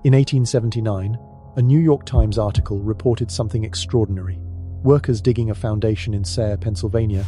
In 1879, a New York Times article reported something extraordinary. Workers digging a foundation in Sayre, Pennsylvania,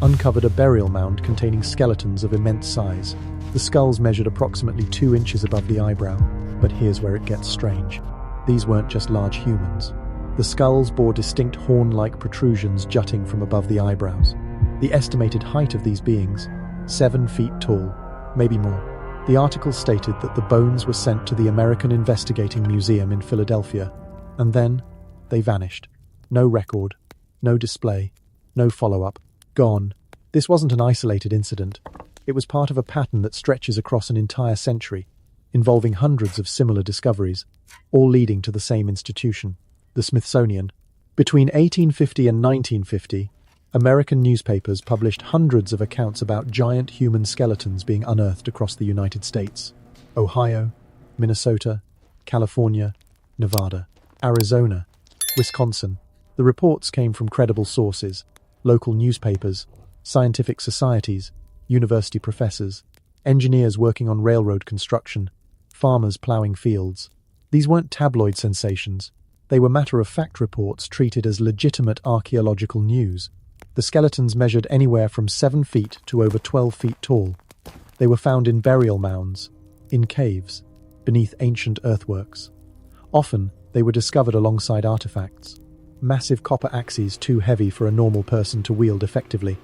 uncovered a burial mound containing skeletons of immense size. The skulls measured approximately 2 inches above the eyebrow, but here's where it gets strange. These weren't just large humans. The skulls bore distinct horn-like protrusions jutting from above the eyebrows. The estimated height of these beings, 7 feet tall, maybe more. The article stated that the bones were sent to the American Investigating Museum in Philadelphia, and then they vanished. No record, no display, no follow-up. Gone. This wasn't an isolated incident. It was part of a pattern that stretches across an entire century, involving hundreds of similar discoveries, all leading to the same institution, the Smithsonian. Between 1850 and 1950, American newspapers published hundreds of accounts about giant human skeletons being unearthed across the United States. Ohio, Minnesota, California, Nevada, Arizona, Wisconsin. The reports came from credible sources, local newspapers, scientific societies, university professors, engineers working on railroad construction, farmers plowing fields. These weren't tabloid sensations. They were matter-of-fact reports treated as legitimate archaeological news. The skeletons measured anywhere from 7 feet to over 12 feet tall. They were found in burial mounds, in caves, beneath ancient earthworks. Often, they were discovered alongside artifacts. Massive copper axes too heavy for a normal person to wield effectively,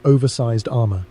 oversized armor,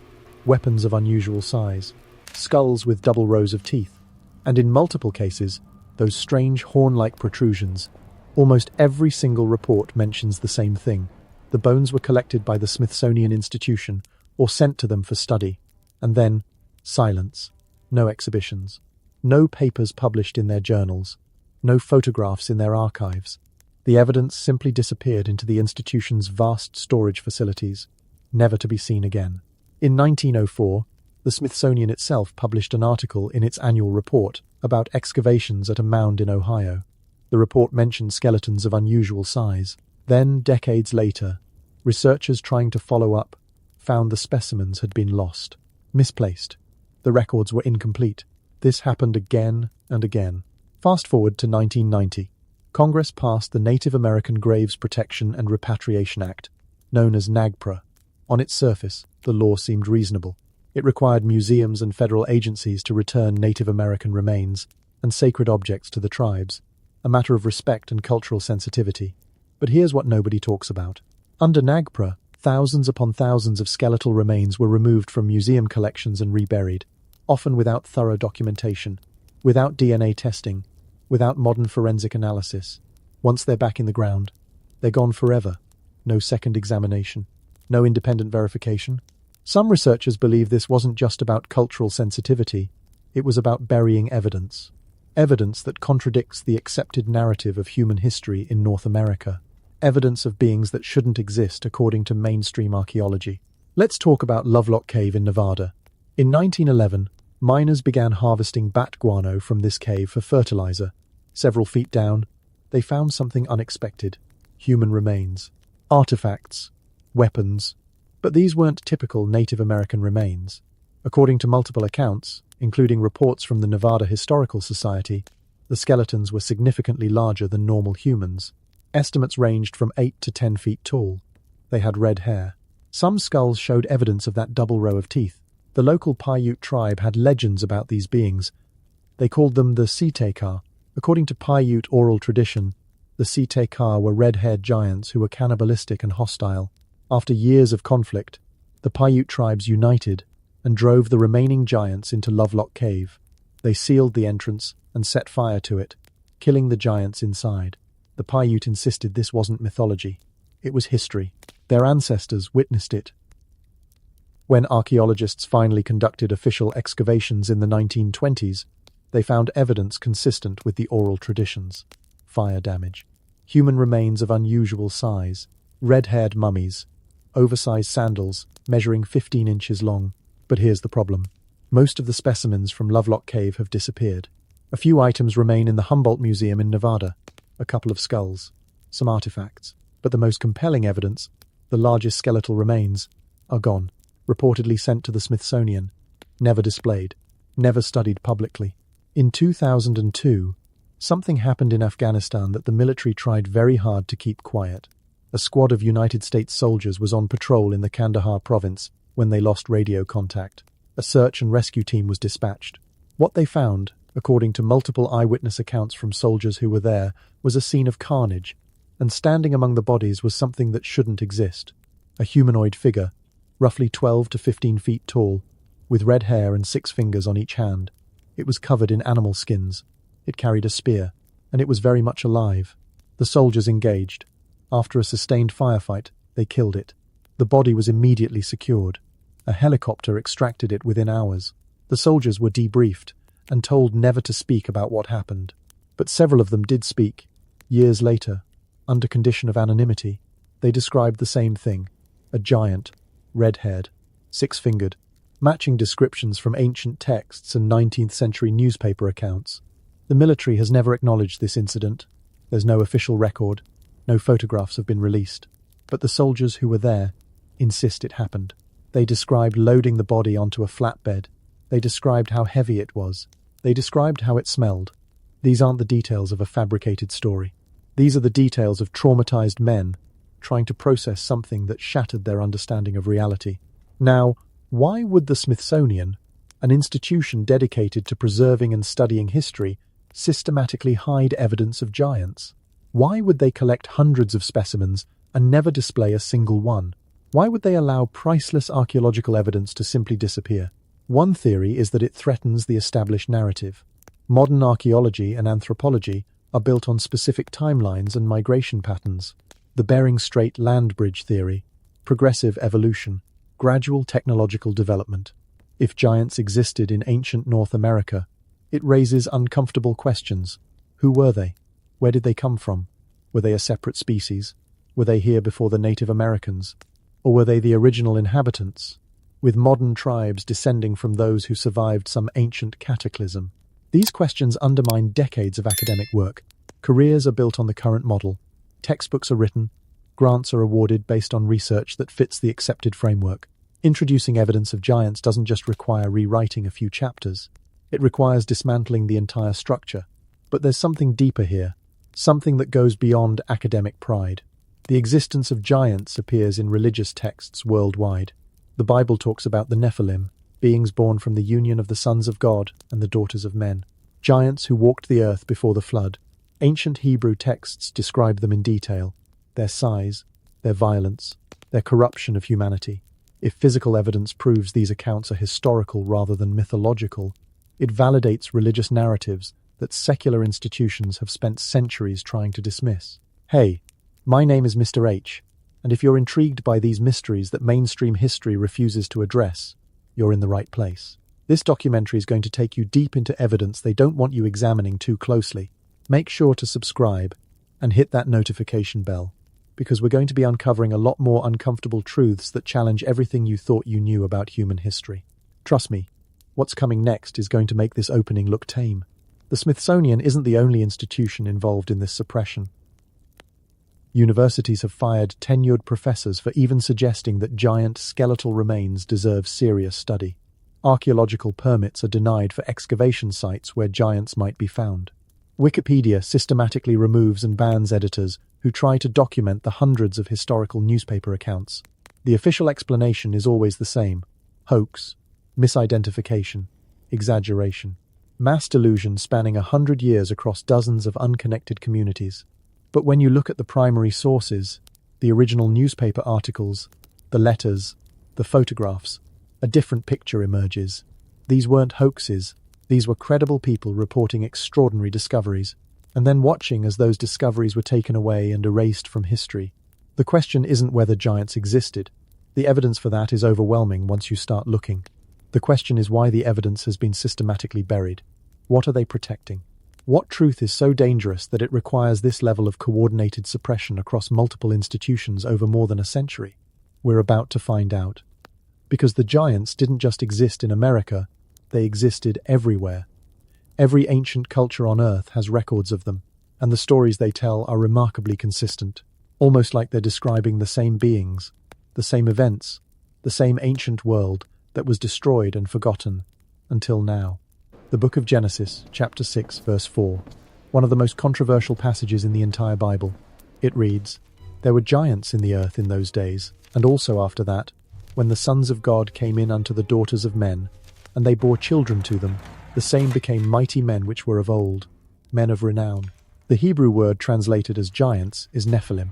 weapons of unusual size, skulls with double rows of teeth, and in multiple cases, those strange horn-like protrusions. Almost every single report mentions the same thing. The bones were collected by the Smithsonian Institution or sent to them for study. And then, silence. No exhibitions. No papers published in their journals. No photographs in their archives. The evidence simply disappeared into the institution's vast storage facilities, never to be seen again. In 1904, the Smithsonian itself published an article in its annual report about excavations at a mound in Ohio. The report mentioned skeletons of unusual size. Then, decades later, researchers trying to follow up found the specimens had been lost, misplaced. The records were incomplete. This happened again and again. Fast forward to 1990. Congress passed the Native American Graves Protection and Repatriation Act, known as NAGPRA. On its surface, the law seemed reasonable. It required museums and federal agencies to return Native American remains and sacred objects to the tribes, a matter of respect and cultural sensitivity. But here's what nobody talks about. Under NAGPRA, thousands upon thousands of skeletal remains were removed from museum collections and reburied, often without thorough documentation, without DNA testing, without modern forensic analysis. Once they're back in the ground, they're gone forever. No second examination, no independent verification. Some researchers believe this wasn't just about cultural sensitivity, it was about burying evidence. Evidence that contradicts the accepted narrative of human history in North America. Evidence of beings that shouldn't exist according to mainstream archaeology. Let's talk about Lovelock Cave in Nevada. In 1911, miners began harvesting bat guano from this cave for fertilizer. Several feet down, they found something unexpected. Human remains. Artifacts. Weapons. But these weren't typical Native American remains. According to multiple accounts, including reports from the Nevada Historical Society, the skeletons were significantly larger than normal humans. Estimates ranged from 8 to 10 feet tall. They had red hair. Some skulls showed evidence of that double row of teeth. The local Paiute tribe had legends about these beings. They called them the Sitekar. According to Paiute oral tradition, the Sitekar were red-haired giants who were cannibalistic and hostile. After years of conflict, the Paiute tribes united and drove the remaining giants into Lovelock Cave. They sealed the entrance and set fire to it, killing the giants inside. The Paiute insisted this wasn't mythology. It was history. Their ancestors witnessed it. When archaeologists finally conducted official excavations in the 1920s, they found evidence consistent with the oral traditions. Fire damage. Human remains of unusual size. Red-haired mummies. Oversized sandals, measuring 15 inches long. But here's the problem. Most of the specimens from Lovelock Cave have disappeared. A few items remain in the Humboldt Museum in Nevada. A couple of skulls. Some artifacts. But the most compelling evidence, the largest skeletal remains, are gone. Reportedly sent to the Smithsonian. Never displayed. Never studied publicly. In 2002, Something happened in Afghanistan that the military tried very hard to keep quiet. A squad of United States soldiers was on patrol in the Kandahar province when they lost radio contact. A search and rescue team was dispatched. What they found, according to multiple eyewitness accounts from soldiers who were there, was a scene of carnage, and standing among the bodies was something that shouldn't exist. A humanoid figure, roughly 12 to 15 feet tall, with red hair and 6 fingers on each hand. It was covered in animal skins. It carried a spear, and it was very much alive. The soldiers engaged. After a sustained firefight, they killed it. The body was immediately secured. A helicopter extracted it within hours. The soldiers were debriefed and told never to speak about what happened. But several of them did speak. Years later, under condition of anonymity, they described the same thing. A giant, red-haired, 6-fingered, matching descriptions from ancient texts and 19th century newspaper accounts. The military has never acknowledged this incident. There's no official record. No photographs have been released. But the soldiers who were there insist it happened. They described loading the body onto a flatbed. They described how heavy it was. They described how it smelled. These aren't the details of a fabricated story. These are the details of traumatized men trying to process something that shattered their understanding of reality. Now, why would the Smithsonian, an institution dedicated to preserving and studying history, systematically hide evidence of giants? Why would they collect hundreds of specimens and never display a single one? Why would they allow priceless archaeological evidence to simply disappear? One theory is that it threatens the established narrative. Modern archaeology and anthropology are built on specific timelines and migration patterns. The Bering Strait land bridge theory, progressive evolution, gradual technological development. If giants existed in ancient North America, it raises uncomfortable questions. Who were they? Where did they come from? Were they a separate species? Were they here before the Native Americans? Or were they the original inhabitants, with modern tribes descending from those who survived some ancient cataclysm? These questions undermine decades of academic work. Careers are built on the current model. Textbooks are written. Grants are awarded based on research that fits the accepted framework. Introducing evidence of giants doesn't just require rewriting a few chapters. It requires dismantling the entire structure. But there's something deeper here, something that goes beyond academic pride. The existence of giants appears in religious texts worldwide. The Bible talks about the Nephilim, beings born from the union of the sons of God and the daughters of men. Giants who walked the earth before the flood. Ancient Hebrew texts describe them in detail. Their size, their violence, their corruption of humanity. If physical evidence proves these accounts are historical rather than mythological, it validates religious narratives that secular institutions have spent centuries trying to dismiss. Hey, my name is Mr. H, and if you're intrigued by these mysteries that mainstream history refuses to address, you're in the right place. This documentary is going to take you deep into evidence they don't want you examining too closely. Make sure to subscribe and hit that notification bell, because we're going to be uncovering a lot more uncomfortable truths that challenge everything you thought you knew about human history. Trust me, what's coming next is going to make this opening look tame. The Smithsonian isn't the only institution involved in this suppression. Universities have fired tenured professors for even suggesting that giant skeletal remains deserve serious study. Archaeological permits are denied for excavation sites where giants might be found. Wikipedia systematically removes and bans editors who try to document the hundreds of historical newspaper accounts. The official explanation is always the same: hoax, misidentification, exaggeration, mass delusion spanning 100 years across dozens of unconnected communities. But when you look at the primary sources, the original newspaper articles, the letters, the photographs, a different picture emerges. These weren't hoaxes. These were credible people reporting extraordinary discoveries, and then watching as those discoveries were taken away and erased from history. The question isn't whether giants existed. The evidence for that is overwhelming once you start looking. The question is why the evidence has been systematically buried. What are they protecting? What truth is so dangerous that it requires this level of coordinated suppression across multiple institutions over more than a century? We're about to find out. Because the giants didn't just exist in America, they existed everywhere. Every ancient culture on Earth has records of them, and the stories they tell are remarkably consistent, almost like they're describing the same beings, the same events, the same ancient world that was destroyed and forgotten until now. The book of Genesis, chapter 6, verse 4. one of the most controversial passages in the entire Bible. It reads, "There were giants in the earth in those days, and also after that, when the sons of God came in unto the daughters of men, and they bore children to them, the same became mighty men which were of old, men of renown." The Hebrew word translated as giants is Nephilim.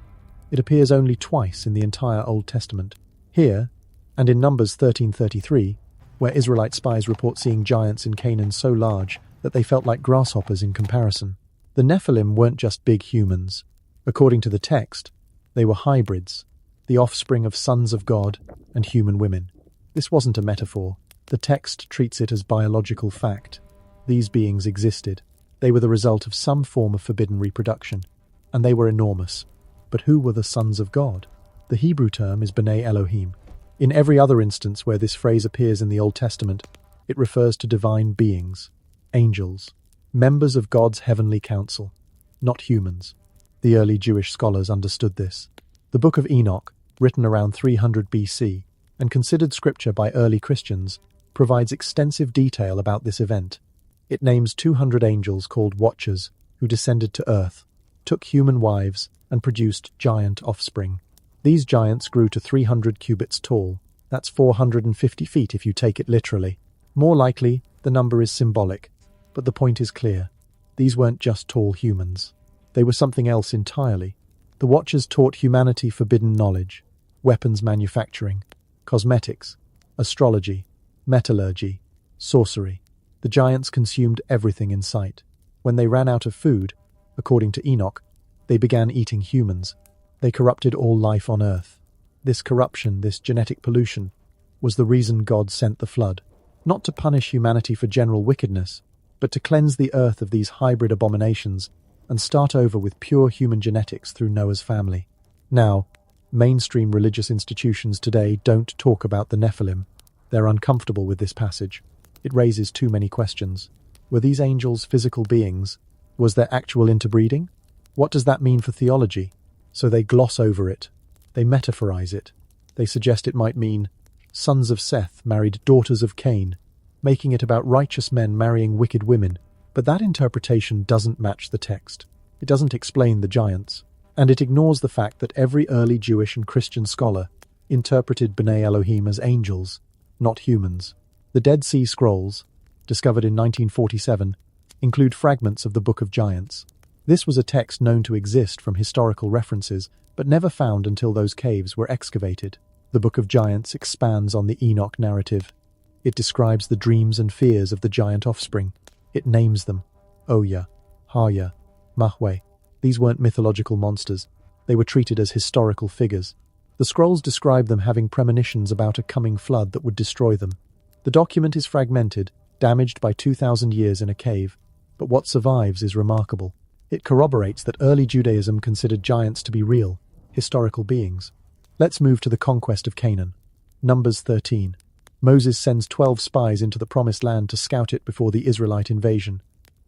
It appears only twice in the entire Old Testament. Here, and in Numbers 13:33, where Israelite spies report seeing giants in Canaan so large that they felt like grasshoppers in comparison. The Nephilim weren't just big humans. According to the text, they were hybrids, the offspring of sons of God and human women. This wasn't a metaphor. The text treats it as biological fact. These beings existed. They were the result of some form of forbidden reproduction, and they were enormous. But who were the sons of God? The Hebrew term is B'nai Elohim. In every other instance where this phrase appears in the Old Testament, it refers to divine beings, angels, members of God's heavenly council, not humans. The early Jewish scholars understood this. The Book of Enoch, written around 300 BC, and considered scripture by early Christians, provides extensive detail about this event. It names 200 angels called Watchers who descended to earth, took human wives, and produced giant offspring. These giants grew to 300 cubits tall. That's 450 feet if you take it literally. More likely, the number is symbolic, but the point is clear. These weren't just tall humans. They were something else entirely. The Watchers taught humanity forbidden knowledge, weapons manufacturing, cosmetics, astrology, metallurgy, sorcery. The giants consumed everything in sight. When they ran out of food, according to Enoch, they began eating humans. They corrupted all life on earth. This corruption, this genetic pollution, was the reason God sent the flood. Not to punish humanity for general wickedness, but to cleanse the earth of these hybrid abominations and start over with pure human genetics through Noah's family. Now, mainstream religious institutions today don't talk about the Nephilim. They're uncomfortable with this passage. It raises too many questions. Were these angels physical beings? Was there actual interbreeding? What does that mean for theology? So they gloss over it. They metaphorize it. They suggest it might mean sons of Seth married daughters of Cain, making it about righteous men marrying wicked women. But that interpretation doesn't match the text. It doesn't explain the giants. And it ignores the fact that every early Jewish and Christian scholar interpreted B'nai Elohim as angels, not humans. The Dead Sea Scrolls, discovered in 1947, include fragments of the Book of Giants. This was a text known to exist from historical references, but never found until those caves were excavated. The Book of Giants expands on the Enoch narrative. It describes the dreams and fears of the giant offspring. It names them. Oya, Haya, Mahwe. These weren't mythological monsters. They were treated as historical figures. The scrolls describe them having premonitions about a coming flood that would destroy them. The document is fragmented, damaged by 2,000 years in a cave, but what survives is remarkable. It corroborates that early Judaism considered giants to be real, historical beings. Let's move to the conquest of Canaan. Numbers 13. Moses sends 12 spies into the Promised Land to scout it before the Israelite invasion.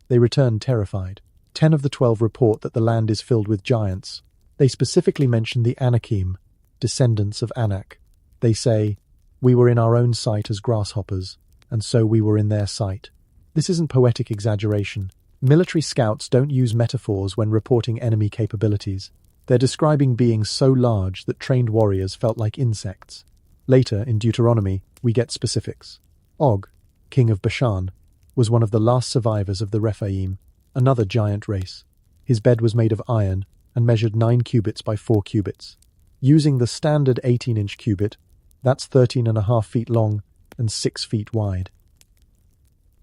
They return terrified. 10 of the 12 report that the land is filled with giants. They specifically mention the Anakim, descendants of Anak. They say, "We were in our own sight as grasshoppers, and so we were in their sight." This isn't poetic exaggeration. Military scouts don't use metaphors when reporting enemy capabilities. They're describing beings so large that trained warriors felt like insects. Later, in Deuteronomy, we get specifics. Og, king of Bashan, was one of the last survivors of the Rephaim, another giant race. His bed was made of iron and measured 9 cubits by 4 cubits. Using the standard 18-inch cubit, that's 13.5 feet long and 6 feet wide.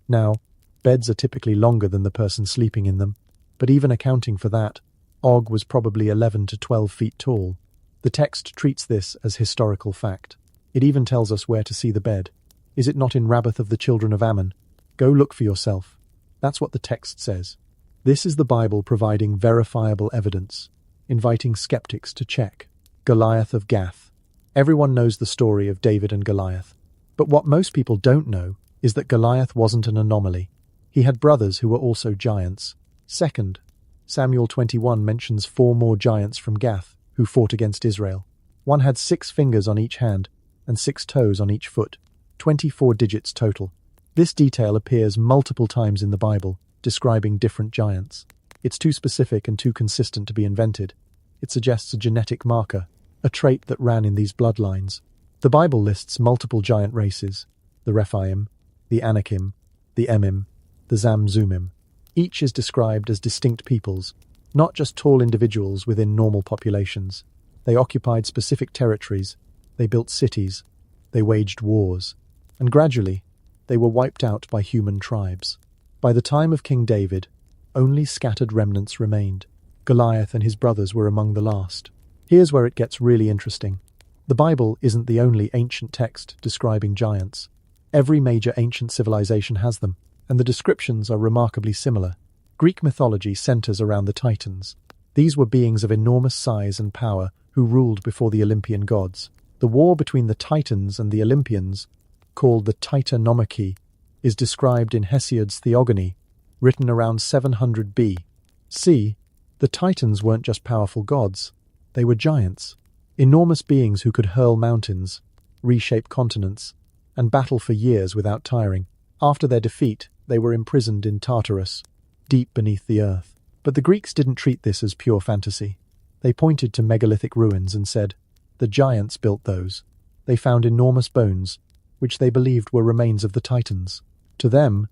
Now, beds are typically longer than the person sleeping in them, but even accounting for that, Og was probably 11 to 12 feet tall. The text treats this as historical fact. It even tells us where to see the bed. Is it not in Rabbath of the children of Ammon? Go look for yourself. That's what the text says. This is the Bible providing verifiable evidence, inviting skeptics to check. Goliath of Gath. Everyone knows the story of David and Goliath. But what most people don't know is that Goliath wasn't an anomaly. He had brothers who were also giants. Second, Samuel 21 mentions 4 more giants from Gath who fought against Israel. One had 6 fingers on each hand and 6 toes on each foot, 24 digits total. This detail appears multiple times in the Bible, describing different giants. It's too specific and too consistent to be invented. It suggests a genetic marker, a trait that ran in these bloodlines. The Bible lists multiple giant races: the Rephaim, the Anakim, the Emim, the Zamzumim. Each is described as distinct peoples, not just tall individuals within normal populations. They occupied specific territories, they built cities, they waged wars, and gradually, they were wiped out by human tribes. By the time of King David, only scattered remnants remained. Goliath and his brothers were among the last. Here's where it gets really interesting. The Bible isn't the only ancient text describing giants. Every major ancient civilization has them, and the descriptions are remarkably similar. Greek mythology centers around the Titans. These were beings of enormous size and power who ruled before the Olympian gods. The war between the Titans and the Olympians, called the Titanomachy, is described in Hesiod's Theogony, written around 700 B.C. The Titans weren't just powerful gods, they were giants, enormous beings who could hurl mountains, reshape continents, and battle for years without tiring. After their defeat, they were imprisoned in Tartarus, deep beneath the earth. But the Greeks didn't treat this as pure fantasy. They pointed to megalithic ruins and said, the giants built those. They found enormous bones, which they believed were remains of the Titans. To them,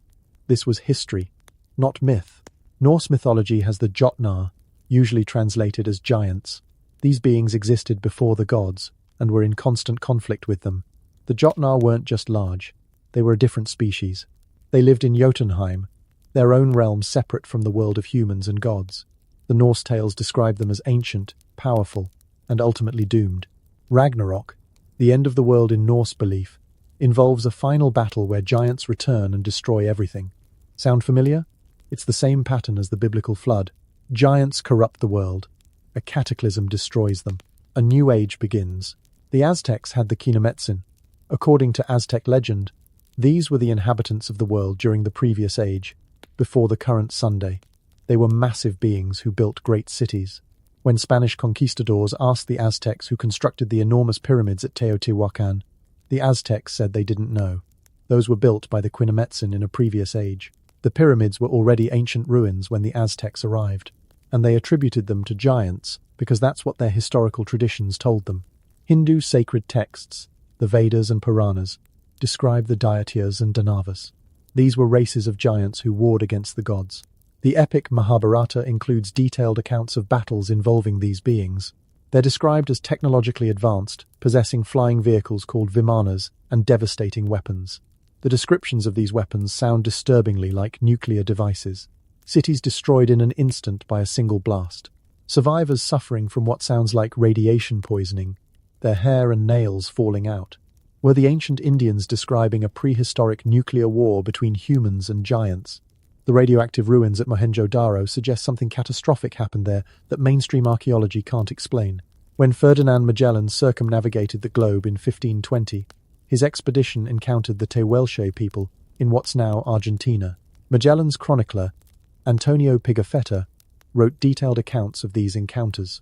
this was history, not myth. Norse mythology has the Jotnar, usually translated as giants. These beings existed before the gods and were in constant conflict with them. The Jotnar weren't just large, they were a different species. They lived in Jotunheim, their own realm separate from the world of humans and gods. The Norse tales describe them as ancient, powerful, and ultimately doomed. Ragnarok, the end of the world in Norse belief, involves a final battle where giants return and destroy everything. Sound familiar? It's the same pattern as the biblical flood. Giants corrupt the world. A cataclysm destroys them. A new age begins. The Aztecs had the Kinametsin. According to Aztec legend, these were the inhabitants of the world during the previous age, before the current Sunday. They were massive beings who built great cities. When Spanish conquistadors asked the Aztecs who constructed the enormous pyramids at Teotihuacan, the Aztecs said they didn't know. Those were built by the Kinametsin in a previous age. The pyramids were already ancient ruins when the Aztecs arrived, and they attributed them to giants because that's what their historical traditions told them. Hindu sacred texts, the Vedas and Puranas, describe the Daityas and Danavas. These were races of giants who warred against the gods. The epic Mahabharata includes detailed accounts of battles involving these beings. They're described as technologically advanced, possessing flying vehicles called vimanas and devastating weapons. The descriptions of these weapons sound disturbingly like nuclear devices. Cities destroyed in an instant by a single blast. Survivors suffering from what sounds like radiation poisoning, their hair and nails falling out. Were the ancient Indians describing a prehistoric nuclear war between humans and giants? The radioactive ruins at Mohenjo-Daro suggest something catastrophic happened there that mainstream archaeology can't explain. When Ferdinand Magellan circumnavigated the globe in 1520, his expedition encountered the Tehuelche people in what's now Argentina. Magellan's chronicler, Antonio Pigafetta, wrote detailed accounts of these encounters.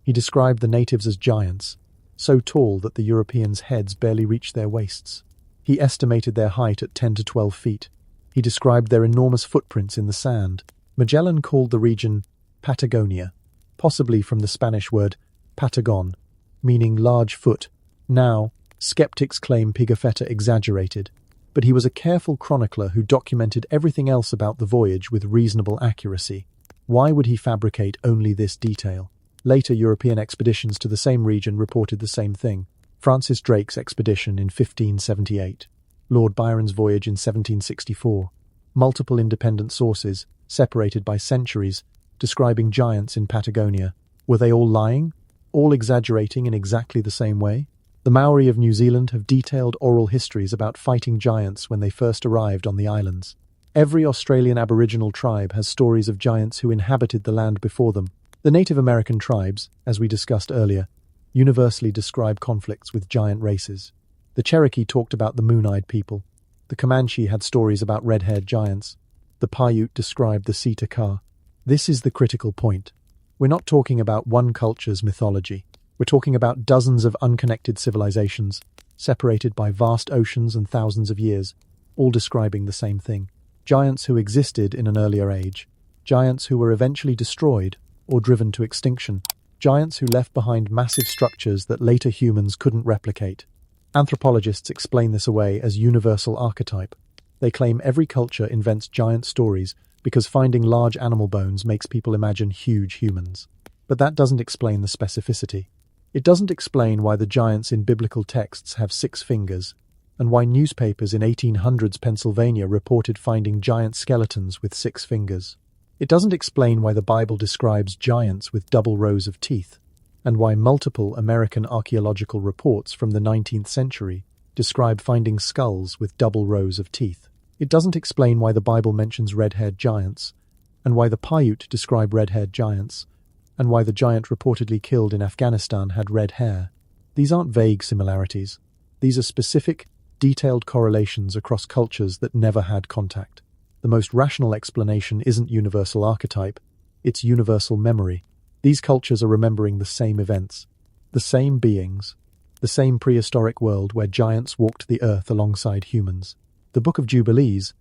He described the natives as giants, so tall that the Europeans' heads barely reached their waists. He estimated their height at 10 to 12 feet. He described their enormous footprints in the sand. Magellan called the region Patagonia, possibly from the Spanish word patagon, meaning large foot. Now, skeptics claim Pigafetta exaggerated, but he was a careful chronicler who documented everything else about the voyage with reasonable accuracy. Why would he fabricate only this detail? Later European expeditions to the same region reported the same thing. Francis Drake's expedition in 1578. Lord Byron's voyage in 1764. Multiple independent sources, separated by centuries, describing giants in Patagonia. Were they all lying? All exaggerating in exactly the same way? The Maori of New Zealand have detailed oral histories about fighting giants when they first arrived on the islands. Every Australian Aboriginal tribe has stories of giants who inhabited the land before them. The Native American tribes, as we discussed earlier, universally describe conflicts with giant races. The Cherokee talked about the moon-eyed people. The Comanche had stories about red-haired giants. The Paiute described the Sita-Ka. This is the critical point. We're not talking about one culture's mythology. We're talking about dozens of unconnected civilizations, separated by vast oceans and thousands of years, all describing the same thing. Giants who existed in an earlier age. giants who were eventually destroyed or driven to extinction, giants who left behind massive structures that later humans couldn't replicate. Anthropologists explain this away as universal archetype. They claim every culture invents giant stories because finding large animal bones makes people imagine huge humans. But that doesn't explain the specificity. It doesn't explain why the giants in biblical texts have 6 fingers, and why newspapers in 1800s Pennsylvania reported finding giant skeletons with 6 fingers. It doesn't explain why the Bible describes giants with double rows of teeth, and why multiple American archaeological reports from the 19th century describe finding skulls with double rows of teeth. It doesn't explain why the Bible mentions red-haired giants, and why the Paiute describe red-haired giants, and why the giant reportedly killed in Afghanistan had red hair. These aren't vague similarities. These are specific, detailed correlations across cultures that never had contact. The most rational explanation isn't universal archetype, it's universal memory. These cultures are remembering the same events, the same beings, the same prehistoric world where giants walked the earth alongside humans. The Book of Jubilees,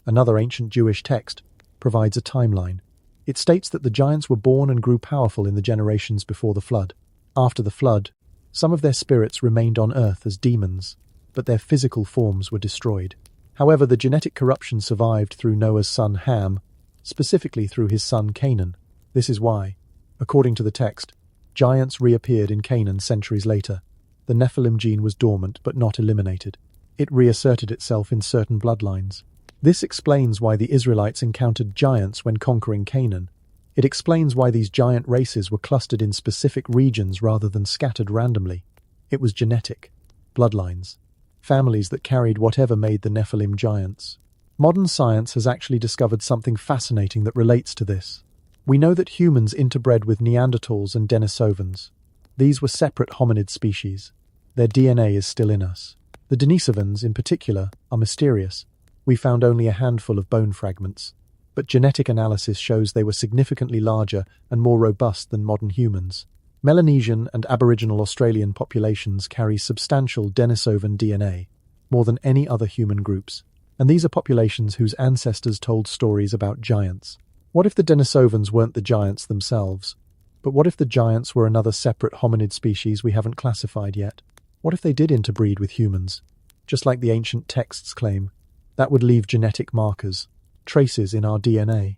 another ancient Jewish text, provides a timeline. It states that the giants were born and grew powerful in the generations before the flood. After the flood, some of their spirits remained on earth as demons, but their physical forms were destroyed. However, the genetic corruption survived through Noah's son Ham, specifically through his son Canaan. This is why, according to the text, giants reappeared in Canaan centuries later. The Nephilim gene was dormant but not eliminated. It reasserted itself in certain bloodlines. This explains why the Israelites encountered giants when conquering Canaan. It explains why these giant races were clustered in specific regions rather than scattered randomly. It was genetic. Bloodlines. Families that carried whatever made the Nephilim giants. Modern science has actually discovered something fascinating that relates to this. We know that humans interbred with Neanderthals and Denisovans. These were separate hominid species. Their DNA is still in us. The Denisovans, in particular, are mysterious. We found only a handful of bone fragments, but genetic analysis shows they were significantly larger and more robust than modern humans. Melanesian and Aboriginal Australian populations carry substantial Denisovan DNA, more than any other human groups, and these are populations whose ancestors told stories about giants. What if the Denisovans weren't the giants themselves? But what if the giants were another separate hominid species we haven't classified yet? What if they did interbreed with humans, just like the ancient texts claim? That would leave genetic markers, traces in our DNA.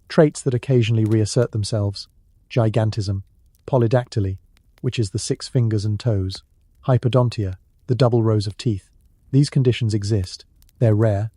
Traits that occasionally reassert themselves: gigantism, polydactyly, which is the 6 fingers and toes, hypodontia, the double rows of teeth. These conditions exist. They're rare,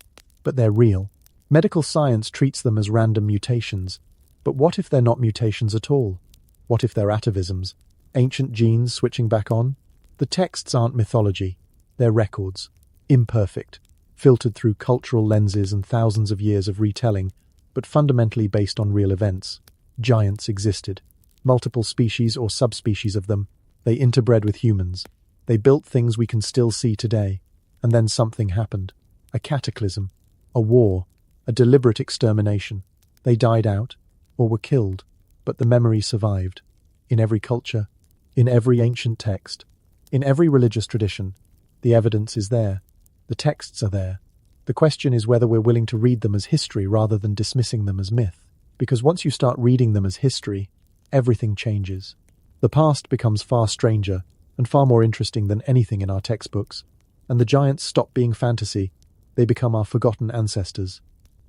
but they're real. Medical science treats them as random mutations. But what if they're not mutations at all? What if they're atavisms, ancient genes switching back on? The texts aren't mythology. They're records, imperfect, filtered through cultural lenses and thousands of years of retelling, but fundamentally based on real events. Giants existed. Multiple species or subspecies of them. They interbred with humans. They built things we can still see today. And then something happened. A cataclysm. A war. A deliberate extermination. They died out, or were killed, but the memory survived. In every culture, in every ancient text, in every religious tradition, the evidence is there. The texts are there. The question is whether we're willing to read them as history rather than dismissing them as myth. Because once you start reading them as history, everything changes. The past becomes far stranger and far more interesting than anything in our textbooks, and the giants stop being fantasy. They become our forgotten ancestors.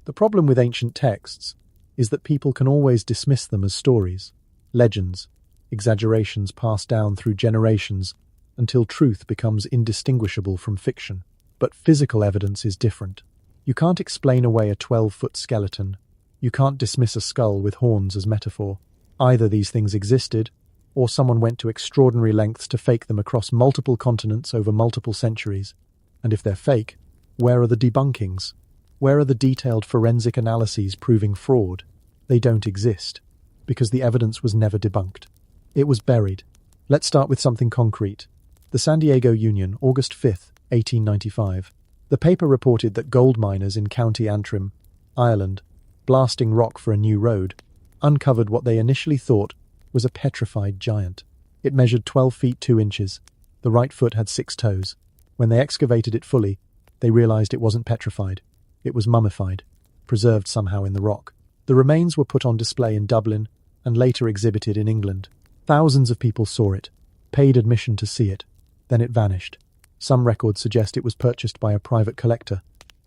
The problem with ancient texts is that people can always dismiss them as stories, legends, exaggerations passed down through generations until truth becomes indistinguishable from fiction. But physical evidence is different. You can't explain away a 12-foot skeleton. You can't dismiss a skull with horns as metaphor. Either these things existed, or someone went to extraordinary lengths to fake them across multiple continents over multiple centuries. And if they're fake, where are the debunkings? Where are the detailed forensic analyses proving fraud? They don't exist, because the evidence was never debunked. It was buried. Let's start with something concrete. The San Diego Union, August 5th, 1895. The paper reported that gold miners in County Antrim, Ireland, blasting rock for a new road, uncovered what they initially thought was a petrified giant. It measured 12 feet 2 inches. The right foot had 6 toes. When they excavated it fully, they realized it wasn't petrified. It was mummified, preserved somehow in the rock. The remains were put on display in Dublin and later exhibited in England. Thousands of people saw it, paid admission to see it. Then it vanished. Some records suggest it was purchased by a private collector.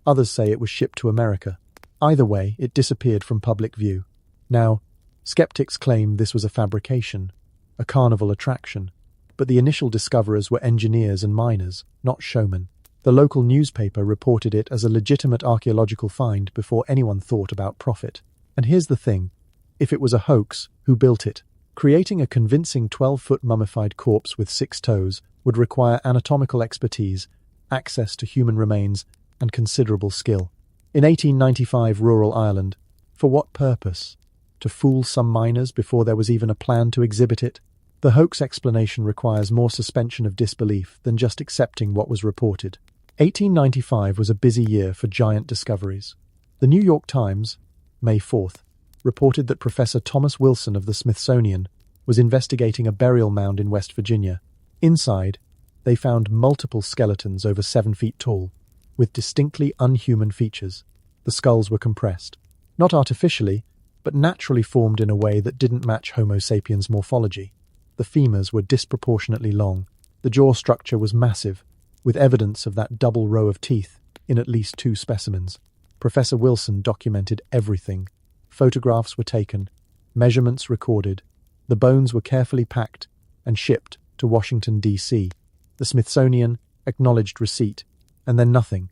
Others say it was shipped to America. Either way, it disappeared from public view. Now, skeptics claim this was a fabrication, a carnival attraction, but the initial discoverers were engineers and miners, not showmen. The local newspaper reported it as a legitimate archaeological find before anyone thought about profit. And here's the thing, if it was a hoax, who built it? Creating a convincing 12-foot mummified corpse with 6 toes would require anatomical expertise, access to human remains, and considerable skill. In 1895, rural Ireland. For what purpose? To fool some miners before there was even a plan to exhibit it? The hoax explanation requires more suspension of disbelief than just accepting what was reported. 1895 was a busy year for giant discoveries. The New York Times, May 4th, reported that Professor Thomas Wilson of the Smithsonian was investigating a burial mound in West Virginia. Inside, they found multiple skeletons over 7 feet tall, with distinctly unhuman features. The skulls were compressed, not artificially, but naturally formed in a way that didn't match Homo sapiens' morphology. The femurs were disproportionately long. The jaw structure was massive, with evidence of that double row of teeth in at least 2 specimens. Professor Wilson documented everything. Photographs were taken, measurements recorded. The bones were carefully packed and shipped to Washington, D.C. The Smithsonian acknowledged receipt, and then nothing.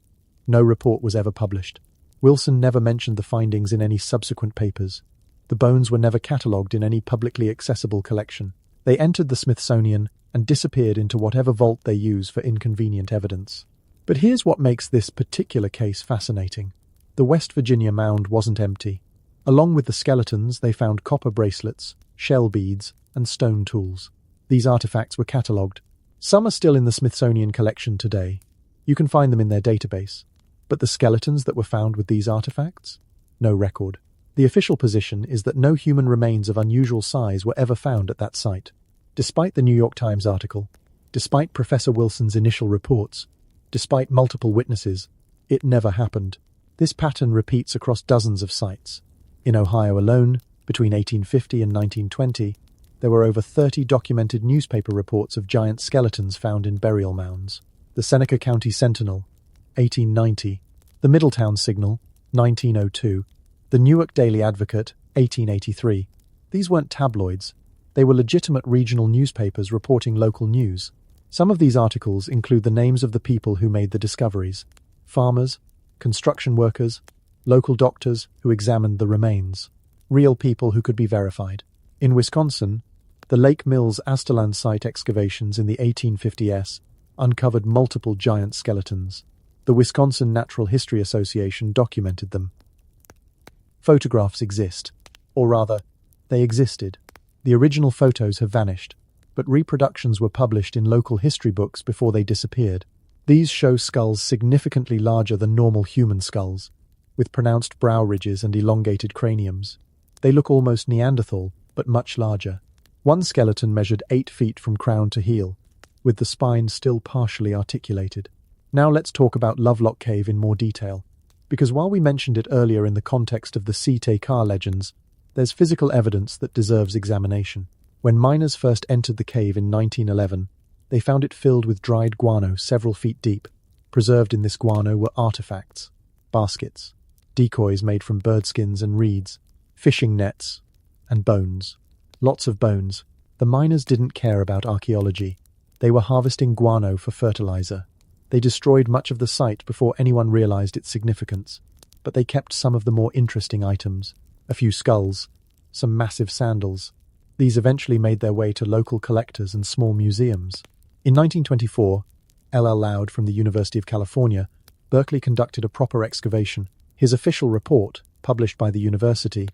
No report was ever published. Wilson never mentioned the findings in any subsequent papers. The bones were never catalogued in any publicly accessible collection. They entered the Smithsonian and disappeared into whatever vault they use for inconvenient evidence. But here's what makes this particular case fascinating. The West Virginia mound wasn't empty. Along with the skeletons, they found copper bracelets, shell beads, and stone tools. These artifacts were catalogued. Some are still in the Smithsonian collection today. You can find them in their database. But the skeletons that were found with these artifacts? No record. The official position is that no human remains of unusual size were ever found at that site. Despite the New York Times article, despite Professor Wilson's initial reports, despite multiple witnesses, it never happened. This pattern repeats across dozens of sites. In Ohio alone, between 1850 and 1920, there were over 30 documented newspaper reports of giant skeletons found in burial mounds. The Seneca County Sentinel, 1890, the Middletown Signal, 1902, the Newark Daily Advocate, 1883. These weren't tabloids. They were legitimate regional newspapers reporting local news. Some of these articles include the names of the people who made the discoveries: farmers, construction workers, local doctors who examined the remains, real people who could be verified. In Wisconsin, the Lake Mills Asterland site excavations in the 1850s uncovered multiple giant skeletons. The Wisconsin Natural History Association documented them. Photographs exist, or rather, they existed. The original photos have vanished, but reproductions were published in local history books before they disappeared. These show skulls significantly larger than normal human skulls, with pronounced brow ridges and elongated craniums. They look almost Neanderthal, but much larger. One skeleton measured 8 feet from crown to heel, with the spine still partially articulated. Now let's talk about Lovelock Cave in more detail, because while we mentioned it earlier in the context of the C-Te-Ka legends, there's physical evidence that deserves examination. When miners first entered the cave in 1911, they found it filled with dried guano several feet deep. Preserved in this guano were artifacts, baskets, decoys made from bird skins and reeds, fishing nets, and bones. Lots of bones. The miners didn't care about archaeology. They were harvesting guano for fertilizer. They destroyed much of the site before anyone realized its significance, but they kept some of the more interesting items. A few skulls, some massive sandals. These eventually made their way to local collectors and small museums. In 1924, L.L. Loud from the University of California, Berkeley conducted a proper excavation. His official report, published by the university,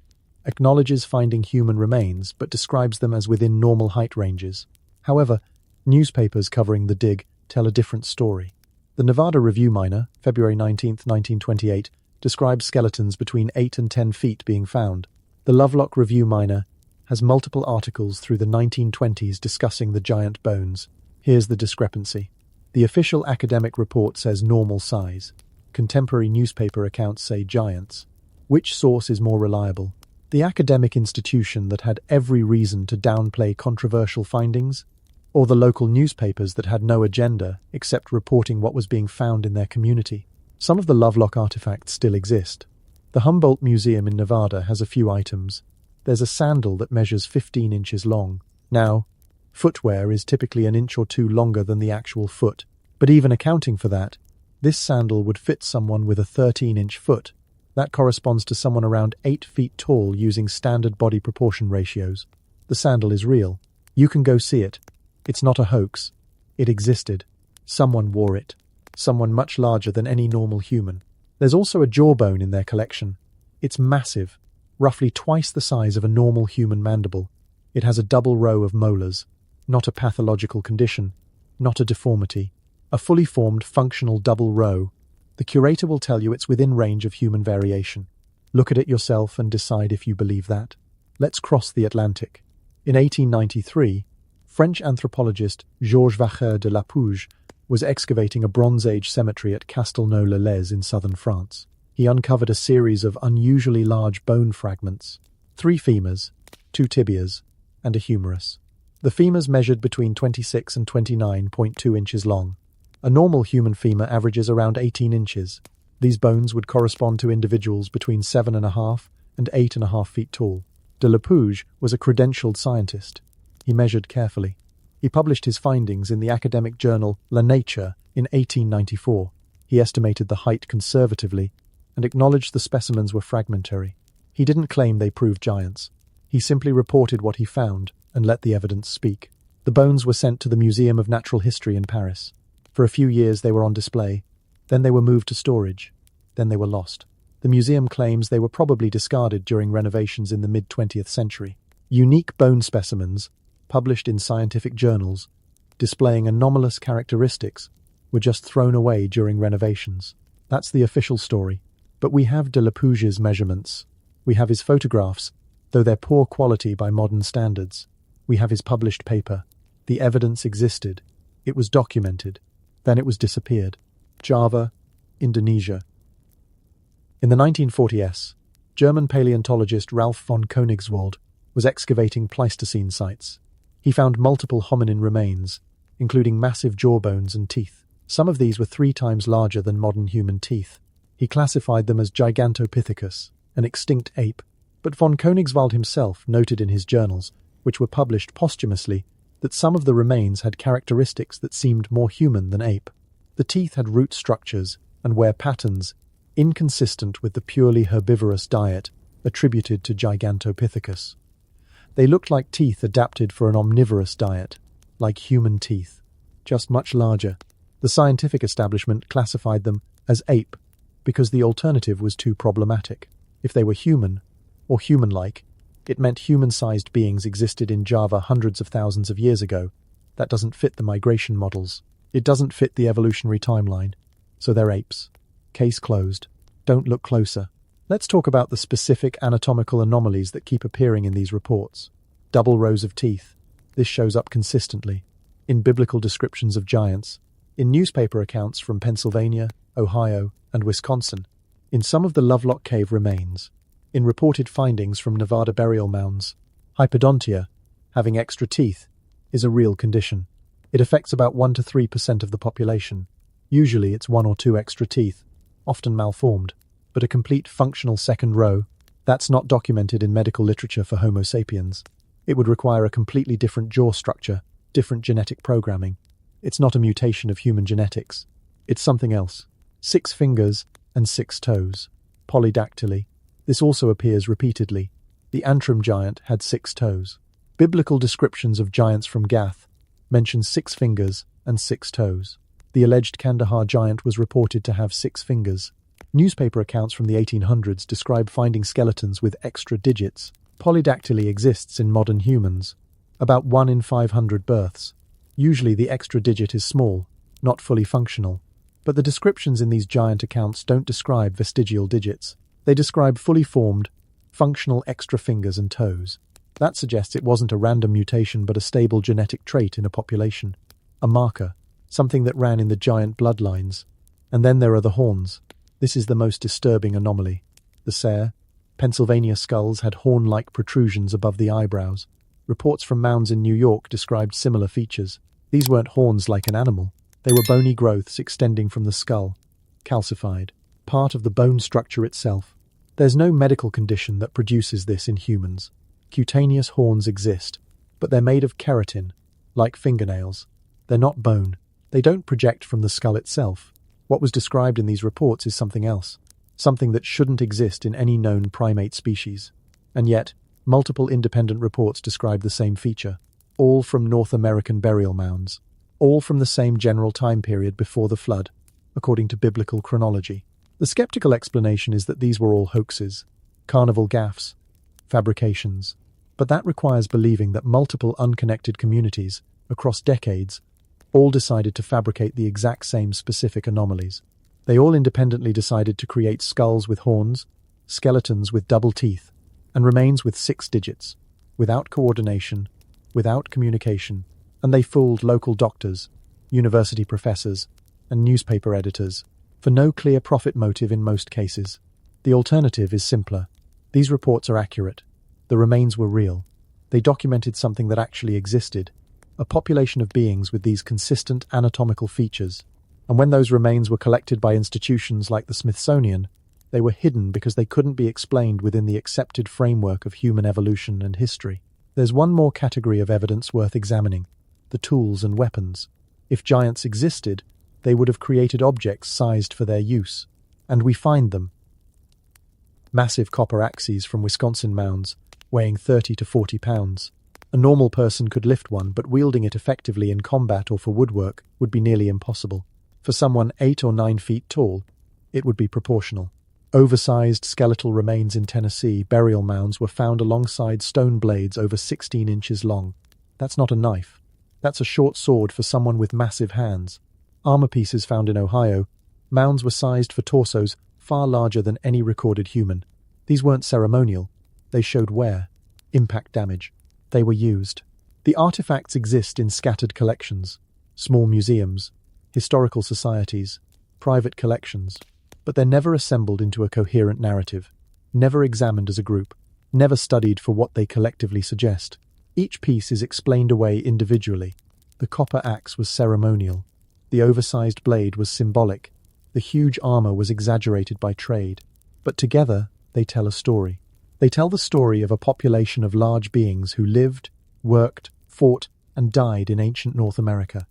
acknowledges finding human remains but describes them as within normal height ranges. However, newspapers covering the dig tell a different story. The Nevada Review Miner, February 19, 1928, describes skeletons between 8 and 10 feet being found. The Lovelock Review Miner has multiple articles through the 1920s discussing the giant bones. Here's the discrepancy. The official academic report says normal size. Contemporary newspaper accounts say giants. Which source is more reliable? The academic institution that had every reason to downplay controversial findings, or the local newspapers that had no agenda except reporting what was being found in their community. Some of the Lovelock artifacts still exist. The Humboldt Museum in Nevada has a few items. There's a sandal that measures 15 inches long. Now, footwear is typically an inch or two longer than the actual foot, but even accounting for that, this sandal would fit someone with a 13-inch foot. That corresponds to someone around 8 feet tall using standard body proportion ratios. The sandal is real. You can go see it. It's not a hoax. It existed. Someone wore it. Someone much larger than any normal human. There's also a jawbone in their collection. It's massive, roughly twice the size of a normal human mandible. It has a double row of molars. Not a pathological condition. Not a deformity. A fully formed, functional double row. The curator will tell you it's within range of human variation. Look at it yourself and decide if you believe that. Let's cross the Atlantic. In 1893, French anthropologist Georges Vacher de Lapouge was excavating a Bronze Age cemetery at Castelnau-le-Lez in southern France. He uncovered a series of unusually large bone fragments, 3 femurs, 2 tibias, and a humerus. The femurs measured between 26 and 29.2 inches long. A normal human femur averages around 18 inches. These bones would correspond to individuals between 7.5 and 8.5 feet tall. De Lapouge was a credentialed scientist. He measured carefully. He published his findings in the academic journal La Nature in 1894. He estimated the height conservatively and acknowledged the specimens were fragmentary. He didn't claim they proved giants. He simply reported what he found and let the evidence speak. The bones were sent to the Museum of Natural History in Paris. For a few years they were on display. Then they were moved to storage. Then they were lost. The museum claims they were probably discarded during renovations in the mid-20th century. Unique bone specimens, published in scientific journals, displaying anomalous characteristics, were just thrown away during renovations. That's the official story. But we have de Lapouge's measurements. We have his photographs, though they're poor quality by modern standards. We have his published paper. The evidence existed. It was documented. Then it was disappeared. Java, Indonesia. In the 1940s, German paleontologist Ralph von Koenigswald was excavating Pleistocene sites. He found multiple hominin remains, including massive jawbones and teeth. Some of these were 3 times larger than modern human teeth. He classified them as Gigantopithecus, an extinct ape, but von Koenigswald himself noted in his journals, which were published posthumously, that some of the remains had characteristics that seemed more human than ape. The teeth had root structures and wear patterns inconsistent with the purely herbivorous diet attributed to Gigantopithecus. They looked like teeth adapted for an omnivorous diet, like human teeth, just much larger. The scientific establishment classified them as ape because the alternative was too problematic. If they were human, or human-like, it meant human-sized beings existed in Java hundreds of thousands of years ago. That doesn't fit the migration models. It doesn't fit the evolutionary timeline. So they're apes. Case closed. Don't look closer. Let's talk about the specific anatomical anomalies that keep appearing in these reports. Double rows of teeth. This shows up consistently. In biblical descriptions of giants. In newspaper accounts from Pennsylvania, Ohio, and Wisconsin. In some of the Lovelock Cave remains. In reported findings from Nevada burial mounds. Hypodontia, having extra teeth, is a real condition. It affects about 1 to 3% of the population. Usually it's 1 or 2 extra teeth, often malformed, but a complete functional second row, that's not documented in medical literature for Homo sapiens. It would require a completely different jaw structure, different genetic programming. It's not a mutation of human genetics. It's something else. 6 fingers and 6 toes. Polydactyly. This also appears repeatedly. The Antrim giant had 6 toes. Biblical descriptions of giants from Gath mention 6 fingers and 6 toes. The alleged Kandahar giant was reported to have 6 fingers. Newspaper accounts from the 1800s describe finding skeletons with extra digits. Polydactyly exists in modern humans. About 1 in 500 births. Usually the extra digit is small, not fully functional. But the descriptions in these giant accounts don't describe vestigial digits. They describe fully formed, functional extra fingers and toes. That suggests it wasn't a random mutation but a stable genetic trait in a population. A marker, something that ran in the giant bloodlines. And then there are the horns. This is the most disturbing anomaly. The cere, Pennsylvania skulls had horn-like protrusions above the eyebrows. Reports from mounds in New York described similar features. These weren't horns like an animal. They were bony growths extending from the skull, calcified, part of the bone structure itself. There's no medical condition that produces this in humans. Cutaneous horns exist, but they're made of keratin, like fingernails. They're not bone. They don't project from the skull itself. What was described in these reports is something else, something that shouldn't exist in any known primate species. And yet, multiple independent reports describe the same feature, all from North American burial mounds, all from the same general time period before the flood, according to biblical chronology. The skeptical explanation is that these were all hoaxes, carnival gaffes, fabrications. But that requires believing that multiple unconnected communities, across decades, all decided to fabricate the exact same specific anomalies. They all independently decided to create skulls with horns, skeletons with double teeth, and remains with 6 digits, without coordination, without communication, and they fooled local doctors, university professors, and newspaper editors, for no clear profit motive in most cases. The alternative is simpler. These reports are accurate. The remains were real. They documented something that actually existed, a population of beings with these consistent anatomical features. And when those remains were collected by institutions like the Smithsonian, they were hidden because they couldn't be explained within the accepted framework of human evolution and history. There's one more category of evidence worth examining: the tools and weapons. If giants existed, they would have created objects sized for their use. And we find them. Massive copper axes from Wisconsin mounds, weighing 30 to 40 pounds. A normal person could lift one, but wielding it effectively in combat or for woodwork would be nearly impossible. For someone 8 or 9 feet tall, it would be proportional. Oversized skeletal remains in Tennessee burial mounds were found alongside stone blades over 16 inches long. That's not a knife. That's a short sword for someone with massive hands. Armor pieces found in Ohio, mounds were sized for torsos far larger than any recorded human. These weren't ceremonial. They showed wear, impact damage. They were used. The artifacts exist in scattered collections, small museums, historical societies, private collections, but they're never assembled into a coherent narrative, never examined as a group, never studied for what they collectively suggest. Each piece is explained away individually. The copper axe was ceremonial. The oversized blade was symbolic. The huge armor was exaggerated by trade. But together, they tell a story. They tell the story of a population of large beings who lived, worked, fought, and died in ancient North America,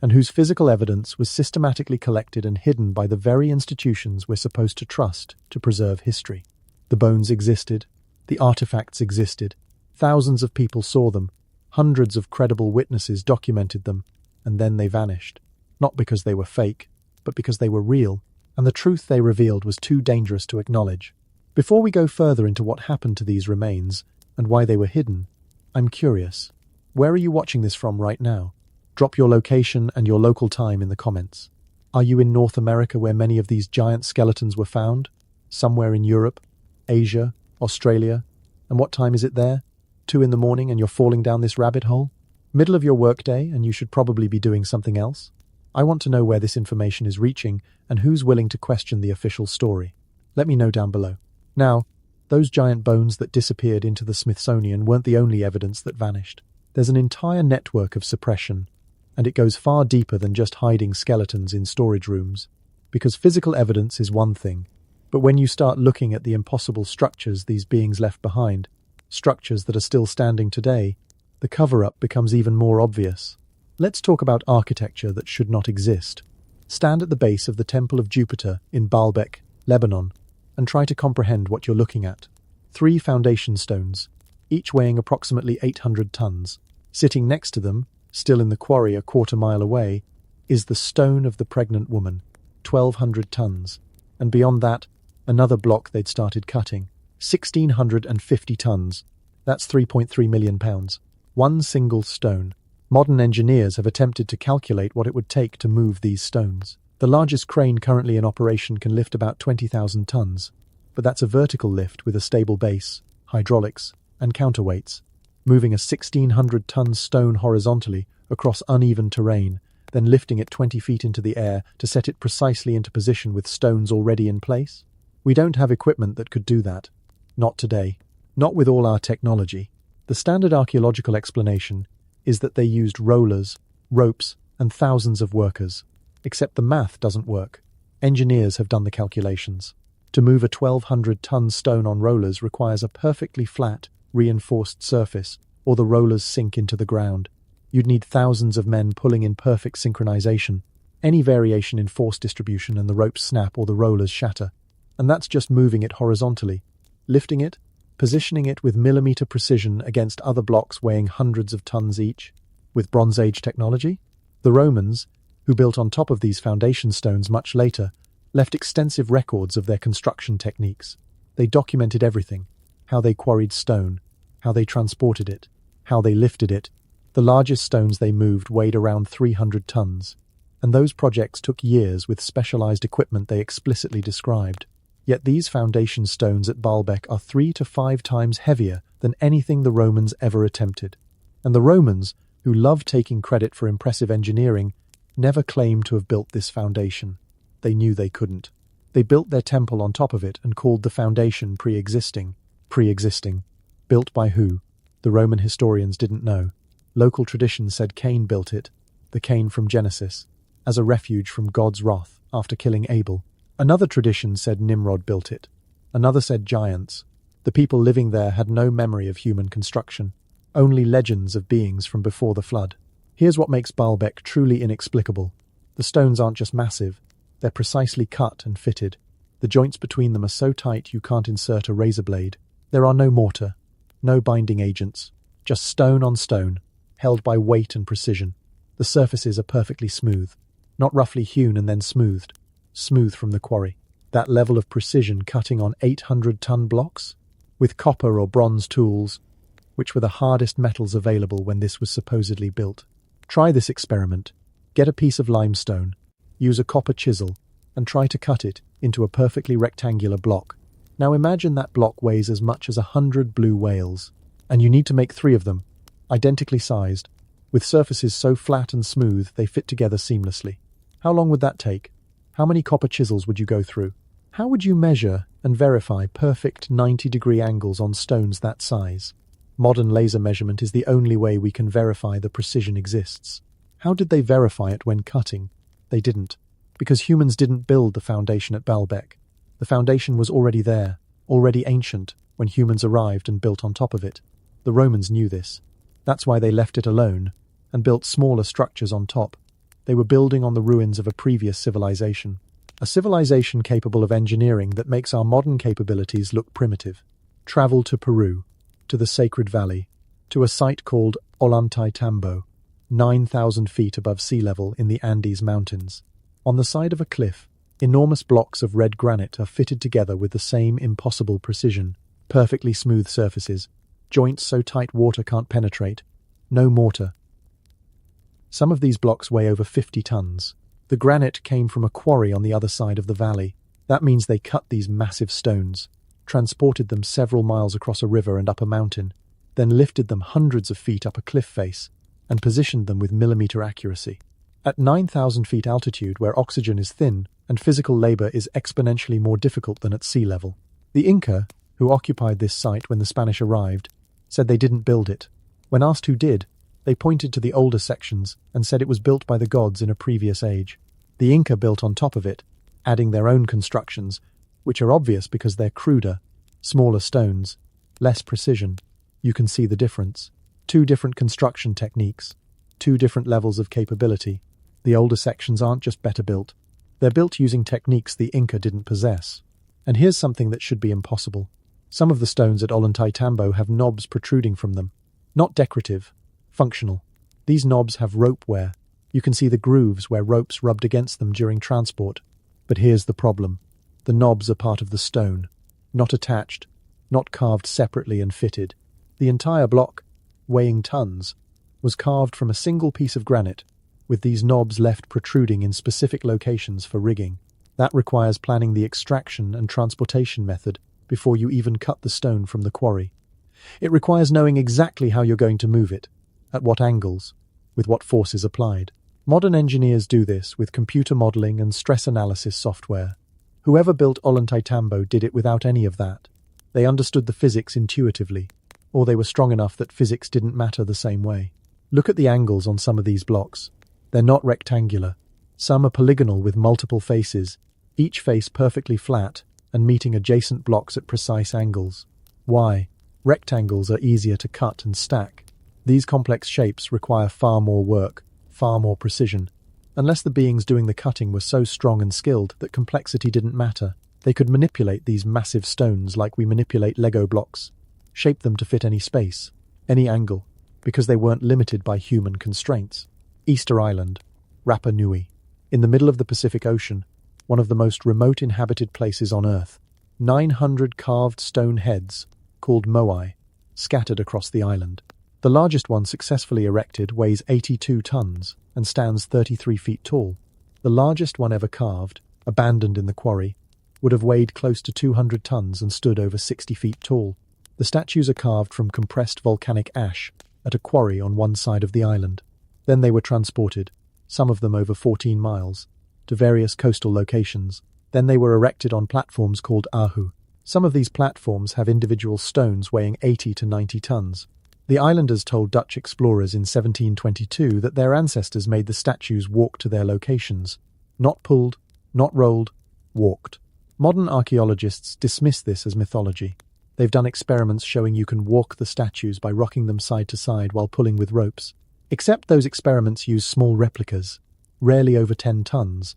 and whose physical evidence was systematically collected and hidden by the very institutions we're supposed to trust to preserve history. The bones existed. The artifacts existed. Thousands of people saw them. Hundreds of credible witnesses documented them, and then they vanished. Not because they were fake, but because they were real, and the truth they revealed was too dangerous to acknowledge. Before we go further into what happened to these remains and why they were hidden, I'm curious. Where are you watching this from right now? Drop your location and your local time in the comments. Are you in North America where many of these giant skeletons were found? Somewhere in Europe, Asia, Australia? And what time is it there? 2 a.m. and you're falling down this rabbit hole? Middle of your workday and you should probably be doing something else? I want to know where this information is reaching and who's willing to question the official story. Let me know down below. Now, those giant bones that disappeared into the Smithsonian weren't the only evidence that vanished. There's an entire network of suppression, and it goes far deeper than just hiding skeletons in storage rooms. Because physical evidence is one thing, but when you start looking at the impossible structures these beings left behind, structures that are still standing today, the cover-up becomes even more obvious. Let's talk about architecture that should not exist. Stand at the base of the Temple of Jupiter in Baalbek, Lebanon, and try to comprehend what you're looking at. 3 foundation stones, each weighing approximately 800 tons. Sitting next to them, still in the quarry a quarter-mile away, is the stone of the pregnant woman, 1,200 tons. And beyond that, another block they'd started cutting, 1,650 tons. That's 3.3 million pounds. One single stone. Modern engineers have attempted to calculate what it would take to move these stones. The largest crane currently in operation can lift about 20,000 tons, but that's a vertical lift with a stable base, hydraulics, and counterweights, moving a 1,600-ton stone horizontally across uneven terrain, then lifting it 20 feet into the air to set it precisely into position with stones already in place? We don't have equipment that could do that. Not today. Not with all our technology. The standard archaeological explanation is that they used rollers, ropes, and thousands of workers. Except the math doesn't work. Engineers have done the calculations. To move a 1,200-ton stone on rollers requires a perfectly flat, reinforced surface, or the rollers sink into the ground. You'd need thousands of men pulling in perfect synchronization. Any variation in force distribution and the ropes snap or the rollers shatter. And that's just moving it horizontally. Lifting it, positioning it with millimeter precision against other blocks weighing hundreds of tons each. With Bronze Age technology? The Romans, who built on top of these foundation stones much later, left extensive records of their construction techniques. They documented everything: how they quarried stone, how they transported it, how they lifted it. The largest stones they moved weighed around 300 tons, and those projects took years with specialized equipment they explicitly described. Yet these foundation stones at Baalbek are 3 to 5 times heavier than anything the Romans ever attempted. And the Romans, who love taking credit for impressive engineering, never claimed to have built this foundation. They knew they couldn't. They built their temple on top of it and called the foundation pre-existing. Pre-existing. Built by who? The Roman historians didn't know. Local tradition said Cain built it, the Cain from Genesis, as a refuge from God's wrath after killing Abel. Another tradition said Nimrod built it. Another said giants. The people living there had no memory of human construction, only legends of beings from before the flood. Here's what makes Baalbek truly inexplicable. The stones aren't just massive, they're precisely cut and fitted. The joints between them are so tight you can't insert a razor blade. There are no mortar, no binding agents, just stone on stone, held by weight and precision. The surfaces are perfectly smooth, not roughly hewn and then smoothed. Smooth from the quarry. That level of precision cutting on 800-ton blocks? With copper or bronze tools, which were the hardest metals available when this was supposedly built. Try this experiment. Get a piece of limestone, use a copper chisel, and try to cut it into a perfectly rectangular block. Now imagine that block weighs as much as 100 blue whales, and you need to make 3 of them, identically sized, with surfaces so flat and smooth they fit together seamlessly. How long would that take? How many copper chisels would you go through? How would you measure and verify perfect 90-degree angles on stones that size? Modern laser measurement is the only way we can verify the precision exists. How did they verify it when cutting? They didn't, because humans didn't build the foundation at Baalbek. The foundation was already there, already ancient, when humans arrived and built on top of it. The Romans knew this. That's why they left it alone and built smaller structures on top. They were building on the ruins of a previous civilization. A civilization capable of engineering that makes our modern capabilities look primitive. Travel to Peru, to the Sacred Valley, to a site called Ollantaytambo, 9,000 feet above sea level in the Andes Mountains. On the side of a cliff, enormous blocks of red granite are fitted together with the same impossible precision. Perfectly smooth surfaces, joints so tight water can't penetrate, no mortar. Some of these blocks weigh over 50 tons. The granite came from a quarry on the other side of the valley. That means they cut these massive stones, transported them several miles across a river and up a mountain, then lifted them hundreds of feet up a cliff face, and positioned them with millimeter accuracy. At 9,000 feet altitude, where oxygen is thin and physical labor is exponentially more difficult than at sea level. The Inca, who occupied this site when the Spanish arrived, said they didn't build it. When asked who did, they pointed to the older sections and said it was built by the gods in a previous age. The Inca built on top of it, adding their own constructions, which are obvious because they're cruder, smaller stones, less precision. You can see the difference. 2 different construction techniques, 2 different levels of capability. The older sections aren't just better built. They're built using techniques the Inca didn't possess. And here's something that should be impossible. Some of the stones at Ollantaytambo have knobs protruding from them. Not decorative, functional. These knobs have rope wear. You can see the grooves where ropes rubbed against them during transport. But here's the problem. The knobs are part of the stone, not attached, not carved separately and fitted. The entire block, weighing tons, was carved from a single piece of granite, with these knobs left protruding in specific locations for rigging. That requires planning the extraction and transportation method before you even cut the stone from the quarry. It requires knowing exactly how you're going to move it, at what angles, with what forces applied. Modern engineers do this with computer modeling and stress analysis software. Whoever built Ollantaytambo did it without any of that. They understood the physics intuitively, or they were strong enough that physics didn't matter the same way. Look at the angles on some of these blocks. They're not rectangular. Some are polygonal with multiple faces, each face perfectly flat and meeting adjacent blocks at precise angles. Why? Rectangles are easier to cut and stack. These complex shapes require far more work, far more precision. Unless the beings doing the cutting were so strong and skilled that complexity didn't matter, they could manipulate these massive stones like we manipulate Lego blocks, shape them to fit any space, any angle, because they weren't limited by human constraints. Easter Island, Rapa Nui. In the middle of the Pacific Ocean, one of the most remote inhabited places on Earth, 900 carved stone heads, called moai, scattered across the island. The largest one successfully erected weighs 82 tons and stands 33 feet tall. The largest one ever carved, abandoned in the quarry, would have weighed close to 200 tons and stood over 60 feet tall. The statues are carved from compressed volcanic ash at a quarry on one side of the island. Then they were transported, some of them over 14 miles, to various coastal locations. Then they were erected on platforms called ahu. Some of these platforms have individual stones weighing 80 to 90 tons. The islanders told Dutch explorers in 1722 that their ancestors made the statues walk to their locations. Not pulled, not rolled, walked. Modern archaeologists dismiss this as mythology. They've done experiments showing you can walk the statues by rocking them side to side while pulling with ropes. Except those experiments use small replicas, rarely over 10 tons,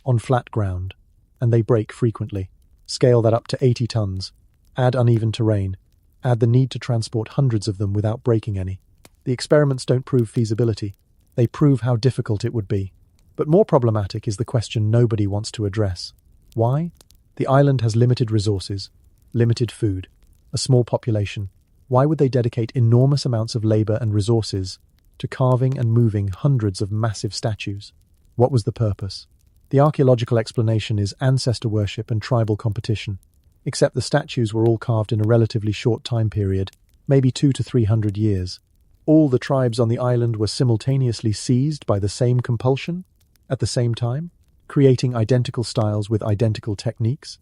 on flat ground, and they break frequently. Scale that up to 80 tons. Add uneven terrain. Add the need to transport hundreds of them without breaking any. The experiments don't prove feasibility. They prove how difficult it would be. But more problematic is the question nobody wants to address. Why? The island has limited resources, limited food, a small population. Why would they dedicate enormous amounts of labor and resources to carving and moving hundreds of massive statues? What was the purpose? The archaeological explanation is ancestor worship and tribal competition. Except the statues were all carved in a relatively short time period, maybe 200 to 300 years. All the tribes on the island were simultaneously seized by the same compulsion at the same time, creating identical styles with identical techniques.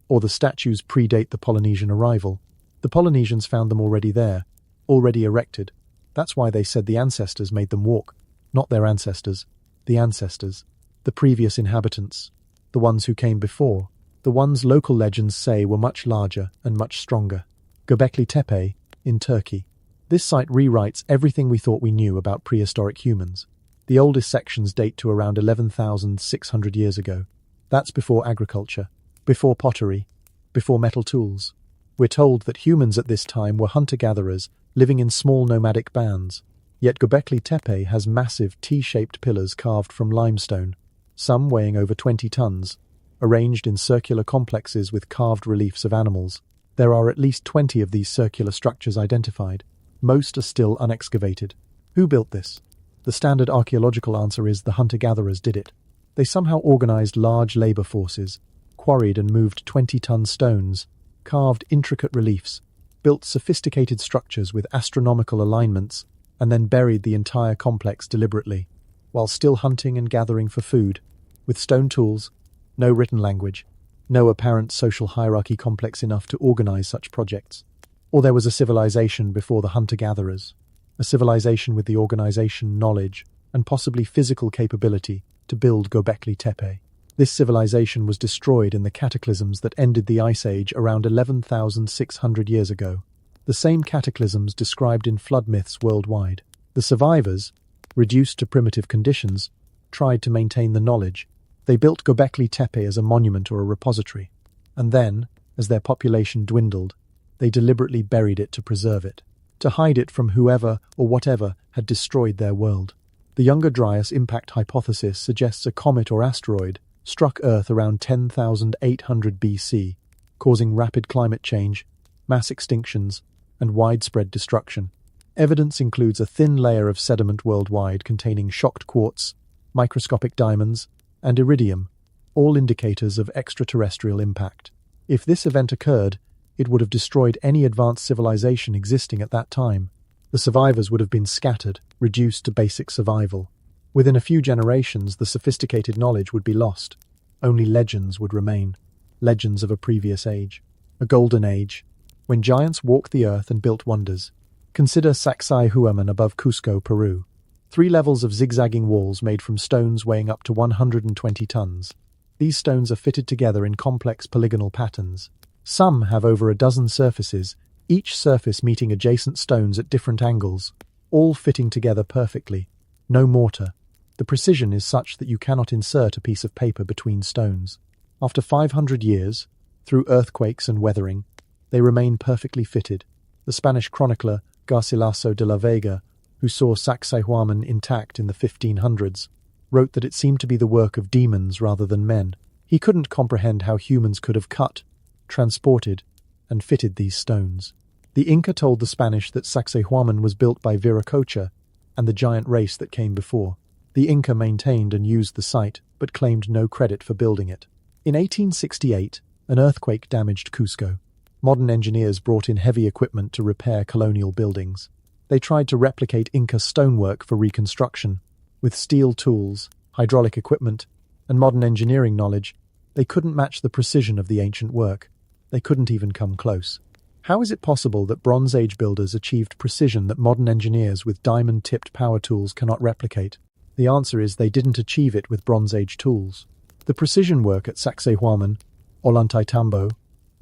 Or the statues predate the Polynesian arrival. The Polynesians found them already there, already erected. That's why they said the ancestors made them walk. Not their ancestors, the ancestors, the previous inhabitants, the ones who came before. The ones local legends say were much larger and much stronger. Göbekli Tepe, in Turkey. This site rewrites everything we thought we knew about prehistoric humans. The oldest sections date to around 11,600 years ago. That's before agriculture, before pottery, before metal tools. We're told that humans at this time were hunter-gatherers living in small nomadic bands. Yet Göbekli Tepe has massive T-shaped pillars carved from limestone, some weighing over 20 tons, arranged in circular complexes with carved reliefs of animals. There are at least 20 of these circular structures identified. Most are still unexcavated. Who built this? The standard archaeological answer is the hunter-gatherers did it. They somehow organized large labor forces, quarried and moved 20-ton stones, carved intricate reliefs, built sophisticated structures with astronomical alignments, and then buried the entire complex deliberately, while still hunting and gathering for food, with stone tools, no written language, no apparent social hierarchy complex enough to organize such projects. Or there was a civilization before the hunter-gatherers, a civilization with the organization, knowledge, and possibly physical capability to build Göbekli Tepe. This civilization was destroyed in the cataclysms that ended the Ice Age around 11,600 years ago. The same cataclysms described in flood myths worldwide. The survivors, reduced to primitive conditions, tried to maintain the knowledge. They built Göbekli Tepe as a monument or a repository, and then, as their population dwindled, they deliberately buried it to preserve it, to hide it from whoever or whatever had destroyed their world. The Younger Dryas impact hypothesis suggests a comet or asteroid struck Earth around 10,800 BC, causing rapid climate change, mass extinctions, and widespread destruction. Evidence includes a thin layer of sediment worldwide containing shocked quartz, microscopic diamonds, and iridium, all indicators of extraterrestrial impact. If this event occurred, it would have destroyed any advanced civilization existing at that time. The survivors would have been scattered, reduced to basic survival. Within a few generations, the sophisticated knowledge would be lost. Only legends would remain, legends of a previous age. a golden age, when giants walked the earth and built wonders. Consider Sacsayhuaman above Cusco, Peru. 3 levels of zigzagging walls made from stones weighing up to 120 tons. These stones are fitted together in complex polygonal patterns. Some have over a dozen surfaces, each surface meeting adjacent stones at different angles, all fitting together perfectly. No mortar. The precision is such that you cannot insert a piece of paper between stones. After 500 years, through earthquakes and weathering, they remain perfectly fitted. The Spanish chronicler Garcilaso de la Vega, who saw Sacsayhuaman intact in the 1500s, wrote that it seemed to be the work of demons rather than men. He couldn't comprehend how humans could have cut, transported, and fitted these stones. The Inca told the Spanish that Sacsayhuaman was built by Viracocha and the giant race that came before. The Inca maintained and used the site, but claimed no credit for building it. In 1868, an earthquake damaged Cusco. Modern engineers brought in heavy equipment to repair colonial buildings. They tried to replicate Inca stonework for reconstruction. With steel tools, hydraulic equipment, and modern engineering knowledge, they couldn't match the precision of the ancient work. They couldn't even come close. How is it possible that Bronze Age builders achieved precision that modern engineers with diamond-tipped power tools cannot replicate? The answer is they didn't achieve it with Bronze Age tools. The precision work at Sacsayhuaman, Ollantaytambo,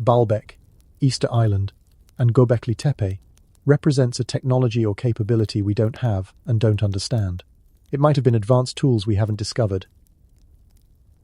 Baalbek, Easter Island, and Göbekli Tepe represents a technology or capability we don't have and don't understand. It might have been advanced tools we haven't discovered.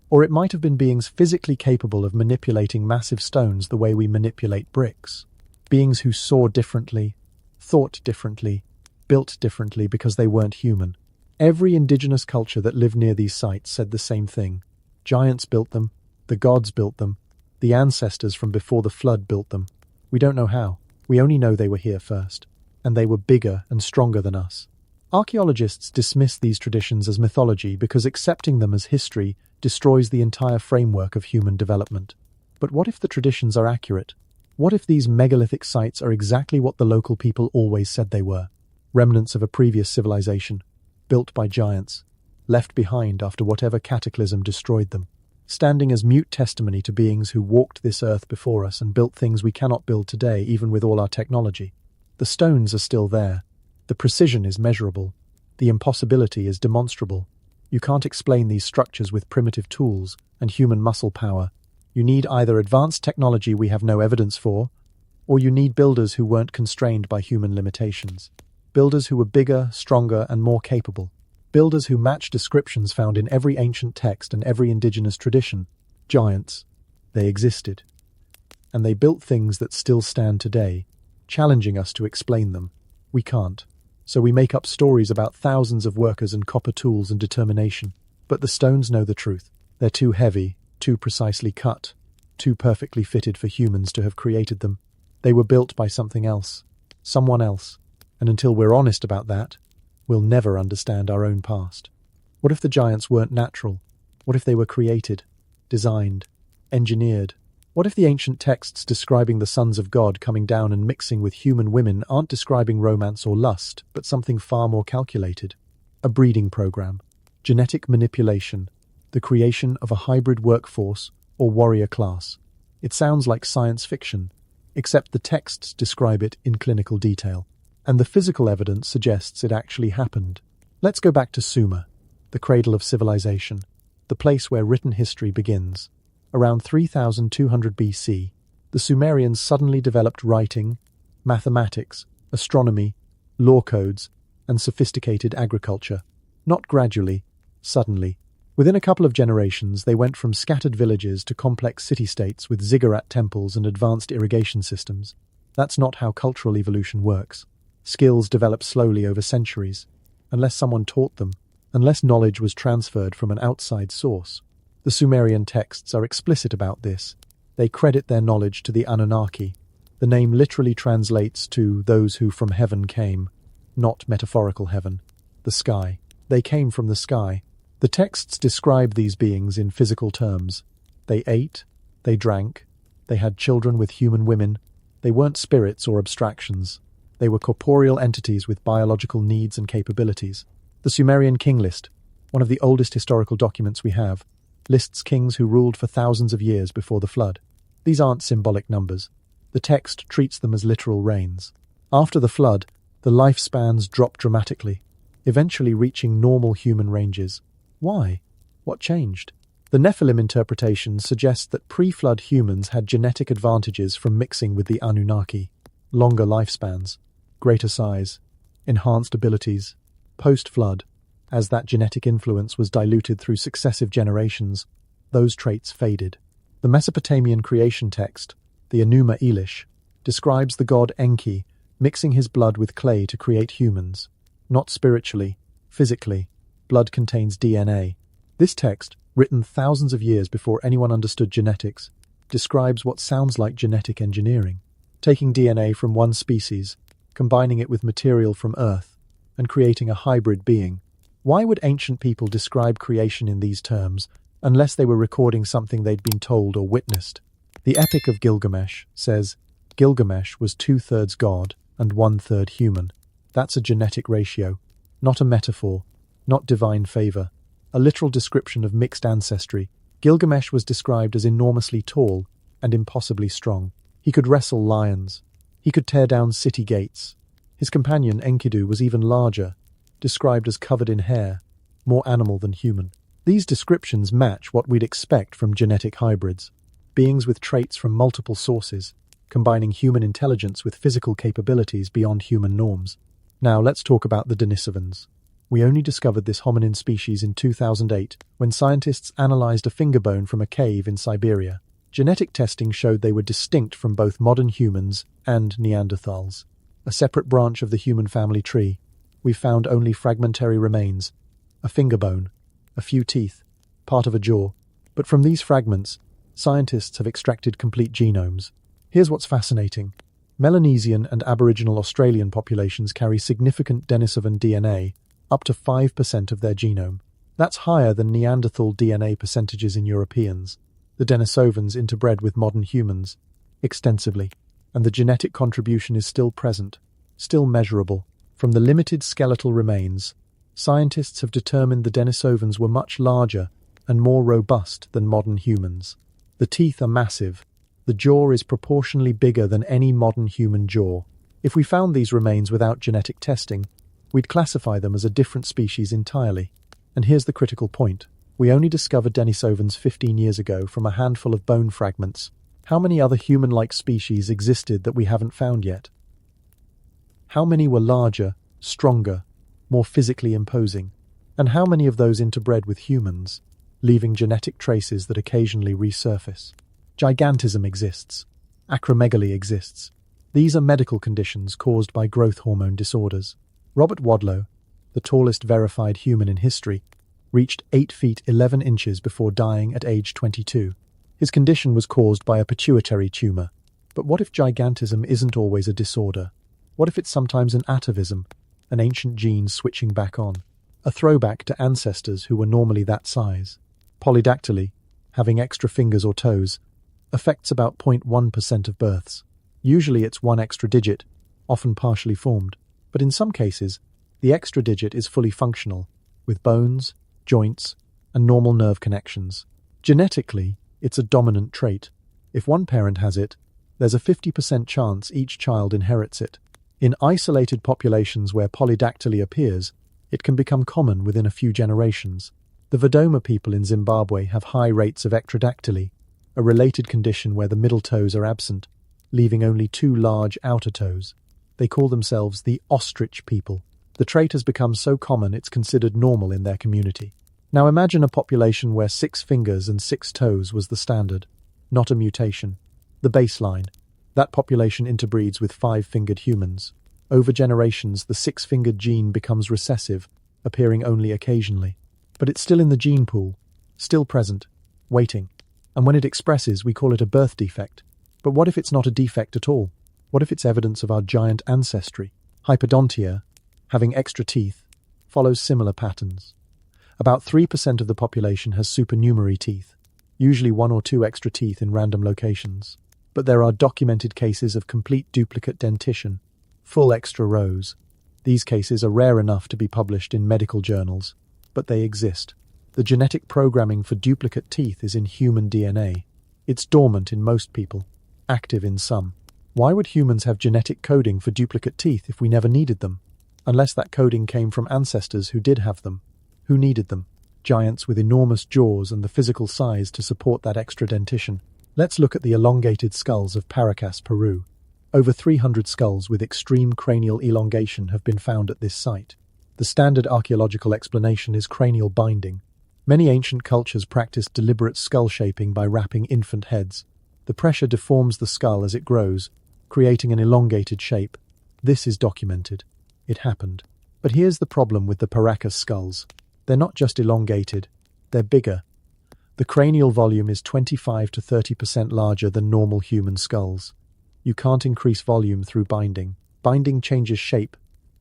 Or it might have been beings physically capable of manipulating massive stones the way we manipulate bricks. Beings who saw differently, thought differently, built differently because they weren't human. Every indigenous culture that lived near these sites said the same thing. Giants built them, the gods built them, the ancestors from before the flood built them. We don't know how. We only know they were here first. And they were bigger and stronger than us. Archaeologists dismiss these traditions as mythology because accepting them as history destroys the entire framework of human development. But what if the traditions are accurate? What if these megalithic sites are exactly what the local people always said they were? Remnants of a previous civilization, built by giants, left behind after whatever cataclysm destroyed them, standing as mute testimony to beings who walked this earth before us and built things we cannot build today even with all our technology. The stones are still there. The precision is measurable. The impossibility is demonstrable. You can't explain these structures with primitive tools and human muscle power. You need either advanced technology we have no evidence for, or you need builders who weren't constrained by human limitations. Builders who were bigger, stronger, and more capable. Builders who match descriptions found in every ancient text and every indigenous tradition. Giants. They existed. And they built things that still stand today, challenging us to explain them. We can't. So we make up stories about thousands of workers and copper tools and determination. But the stones know the truth. They're too heavy, too precisely cut, too perfectly fitted for humans to have created them. They were built by something else, someone else. And until we're honest about that, we'll never understand our own past. What if the giants weren't natural? What if they were created, designed, engineered? What if the ancient texts describing the sons of God coming down and mixing with human women aren't describing romance or lust, but something far more calculated? A breeding program, genetic manipulation, the creation of a hybrid workforce or warrior class. It sounds like science fiction, except the texts describe it in clinical detail, and the physical evidence suggests it actually happened. Let's go back to Sumer, the cradle of civilization, the place where written history begins. Around 3200 BC, the Sumerians suddenly developed writing, mathematics, astronomy, law codes, and sophisticated agriculture. Not gradually, suddenly. Within a couple of generations, they went from scattered villages to complex city-states with ziggurat temples and advanced irrigation systems. That's not how cultural evolution works. Skills develop slowly over centuries, unless someone taught them, unless knowledge was transferred from an outside source. The Sumerian texts are explicit about this. They credit their knowledge to the Anunnaki. The name literally translates to those who from heaven came, not metaphorical heaven, the sky. They came from the sky. The texts describe these beings in physical terms. They ate, they drank, they had children with human women. They weren't spirits or abstractions. They were corporeal entities with biological needs and capabilities. The Sumerian king list, one of the oldest historical documents we have, lists kings who ruled for thousands of years before the flood. These aren't symbolic numbers. The text treats them as literal rains. After the flood, the lifespans drop dramatically, eventually reaching normal human ranges. Why? What changed? The Nephilim interpretation suggests that pre-flood humans had genetic advantages from mixing with the Anunnaki. Longer lifespans, greater size, enhanced abilities. Post-flood, as that genetic influence was diluted through successive generations, those traits faded. The Mesopotamian creation text, the Enuma Elish, describes the god Enki mixing his blood with clay to create humans. Not spiritually, physically. Blood contains DNA. This text, written thousands of years before anyone understood genetics, describes what sounds like genetic engineering. Taking DNA from one species, combining it with material from Earth, and creating a hybrid being. Why would ancient people describe creation in these terms, unless they were recording something they'd been told or witnessed? The Epic of Gilgamesh says, Gilgamesh was 2/3 god and 1/3 human. That's a genetic ratio, not a metaphor, not divine favor. A literal description of mixed ancestry. Gilgamesh was described as enormously tall and impossibly strong. He could wrestle lions. He could tear down city gates. His companion Enkidu was even larger, described as covered in hair, more animal than human. These descriptions match what we'd expect from genetic hybrids, beings with traits from multiple sources, combining human intelligence with physical capabilities beyond human norms. Now let's talk about the Denisovans. We only discovered this hominin species in 2008 when scientists analyzed a finger bone from a cave in Siberia. Genetic testing showed they were distinct from both modern humans and Neanderthals. A separate branch of the human family tree, we found only fragmentary remains, a finger bone, a few teeth, part of a jaw. But from these fragments, scientists have extracted complete genomes. Here's what's fascinating. Melanesian and Aboriginal Australian populations carry significant Denisovan DNA, up to 5% of their genome. That's higher than Neanderthal DNA percentages in Europeans. The Denisovans interbred with modern humans, extensively, and the genetic contribution is still present, still measurable. From the limited skeletal remains, scientists have determined the Denisovans were much larger and more robust than modern humans. The teeth are massive. The jaw is proportionally bigger than any modern human jaw. If we found these remains without genetic testing, we'd classify them as a different species entirely. And here's the critical point. We only discovered Denisovans 15 years ago from a handful of bone fragments. How many other human-like species existed that we haven't found yet? How many were larger, stronger, more physically imposing? And how many of those interbred with humans, leaving genetic traces that occasionally resurface? Gigantism exists. Acromegaly exists. These are medical conditions caused by growth hormone disorders. Robert Wadlow, the tallest verified human in history, reached 8 feet 11 inches before dying at age 22. His condition was caused by a pituitary tumor. But what if gigantism isn't always a disorder? What if it's sometimes an atavism, an ancient gene switching back on? A throwback to ancestors who were normally that size. Polydactyly, having extra fingers or toes, affects about 0.1% of births. Usually it's one extra digit, often partially formed. But in some cases, the extra digit is fully functional, with bones, joints, and normal nerve connections. Genetically, it's a dominant trait. If one parent has it, there's a 50% chance each child inherits it. In isolated populations where polydactyly appears, it can become common within a few generations. The Vodoma people in Zimbabwe have high rates of ectrodactyly, a related condition where the middle toes are absent, leaving only 2 large outer toes. They call themselves the ostrich people. The trait has become so common it's considered normal in their community. Now imagine a population where 6 fingers and 6 toes was the standard, not a mutation. The baseline. That population interbreeds with 5-fingered humans. Over generations, the 6-fingered gene becomes recessive, appearing only occasionally. But it's still in the gene pool, still present, waiting. And when it expresses, we call it a birth defect. But what if it's not a defect at all? What if it's evidence of our giant ancestry? Hypodontia, having extra teeth, follows similar patterns. About 3% of the population has supernumerary teeth, usually 1 or 2 extra teeth in random locations. But there are documented cases of complete duplicate dentition, full extra rows. These cases are rare enough to be published in medical journals, but they exist. The genetic programming for duplicate teeth is in human DNA. It's dormant in most people, active in some. Why would humans have genetic coding for duplicate teeth if we never needed them? Unless that coding came from ancestors who did have them. Who needed them? Giants with enormous jaws and the physical size to support that extra dentition. Let's look at the elongated skulls of Paracas, Peru. Over 300 skulls with extreme cranial elongation have been found at this site. The standard archaeological explanation is cranial binding. Many ancient cultures practiced deliberate skull shaping by wrapping infant heads. The pressure deforms the skull as it grows, creating an elongated shape. This is documented. It happened. But here's the problem with the Paracas skulls. They're not just elongated, they're bigger. The cranial volume is 25 to 30% larger than normal human skulls. You can't increase volume through binding. Binding changes shape,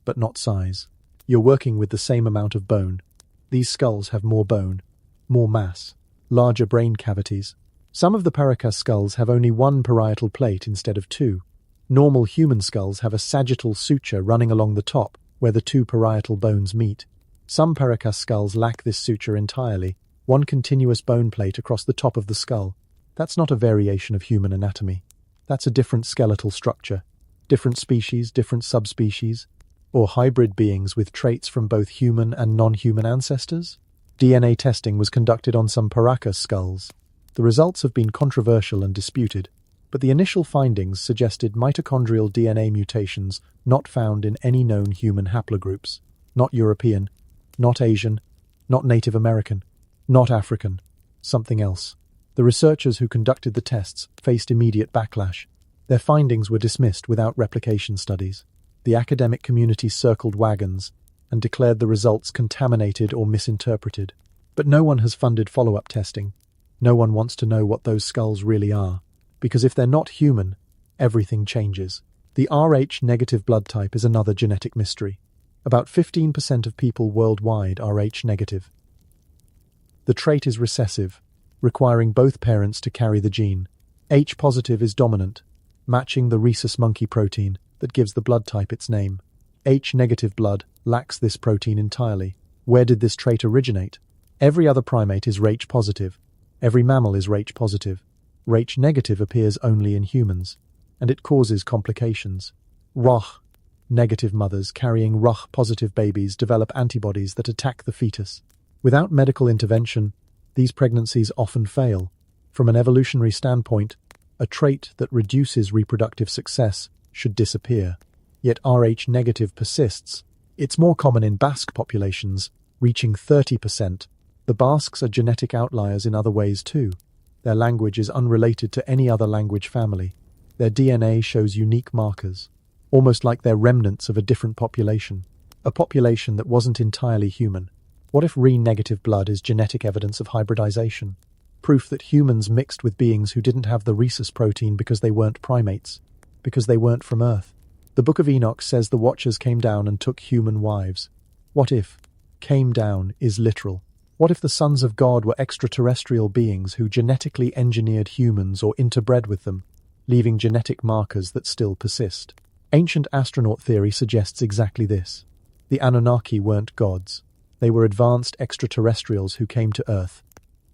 but not size. You're working with the same amount of bone. These skulls have more bone, more mass, larger brain cavities. Some of the Paracas skulls have only one parietal plate instead of two. Normal human skulls have a sagittal suture running along the top, where the two parietal bones meet. Some Paracas skulls lack this suture entirely, one continuous bone plate across the top of the skull. That's not a variation of human anatomy. That's a different skeletal structure. Different species, different subspecies, or hybrid beings with traits from both human and non-human ancestors? DNA testing was conducted on some Paracas skulls. The results have been controversial and disputed, but the initial findings suggested mitochondrial DNA mutations not found in any known human haplogroups. Not European, not Asian, not Native American, not African, something else. The researchers who conducted the tests faced immediate backlash. Their findings were dismissed without replication studies. The academic community circled wagons and declared the results contaminated or misinterpreted. But no one has funded follow-up testing. No one wants to know what those skulls really are. Because if they're not human, everything changes. The Rh-negative blood type is another genetic mystery. About 15% of people worldwide are Rh-negative. The trait is recessive, requiring both parents to carry the gene. H-positive is dominant, matching the rhesus monkey protein that gives the blood type its name. H-negative blood lacks this protein entirely. Where did this trait originate? Every other primate is Rh-positive. Every mammal is Rh-positive. Rh-negative appears only in humans, and it causes complications. Rh-negative mothers carrying Rh-positive babies develop antibodies that attack the fetus. Without medical intervention, these pregnancies often fail. From an evolutionary standpoint, a trait that reduces reproductive success should disappear. Yet Rh-negative persists. It's more common in Basque populations, reaching 30%. The Basques are genetic outliers in other ways too. Their language is unrelated to any other language family. Their DNA shows unique markers, almost like they're remnants of a different population, a population that wasn't entirely human. What if Rh-negative blood is genetic evidence of hybridization? Proof that humans mixed with beings who didn't have the rhesus protein because they weren't primates, because they weren't from Earth. The Book of Enoch says the Watchers came down and took human wives. What if came down is literal? What if the sons of God were extraterrestrial beings who genetically engineered humans or interbred with them, leaving genetic markers that still persist? Ancient astronaut theory suggests exactly this. The Anunnaki weren't gods. They were advanced extraterrestrials who came to Earth,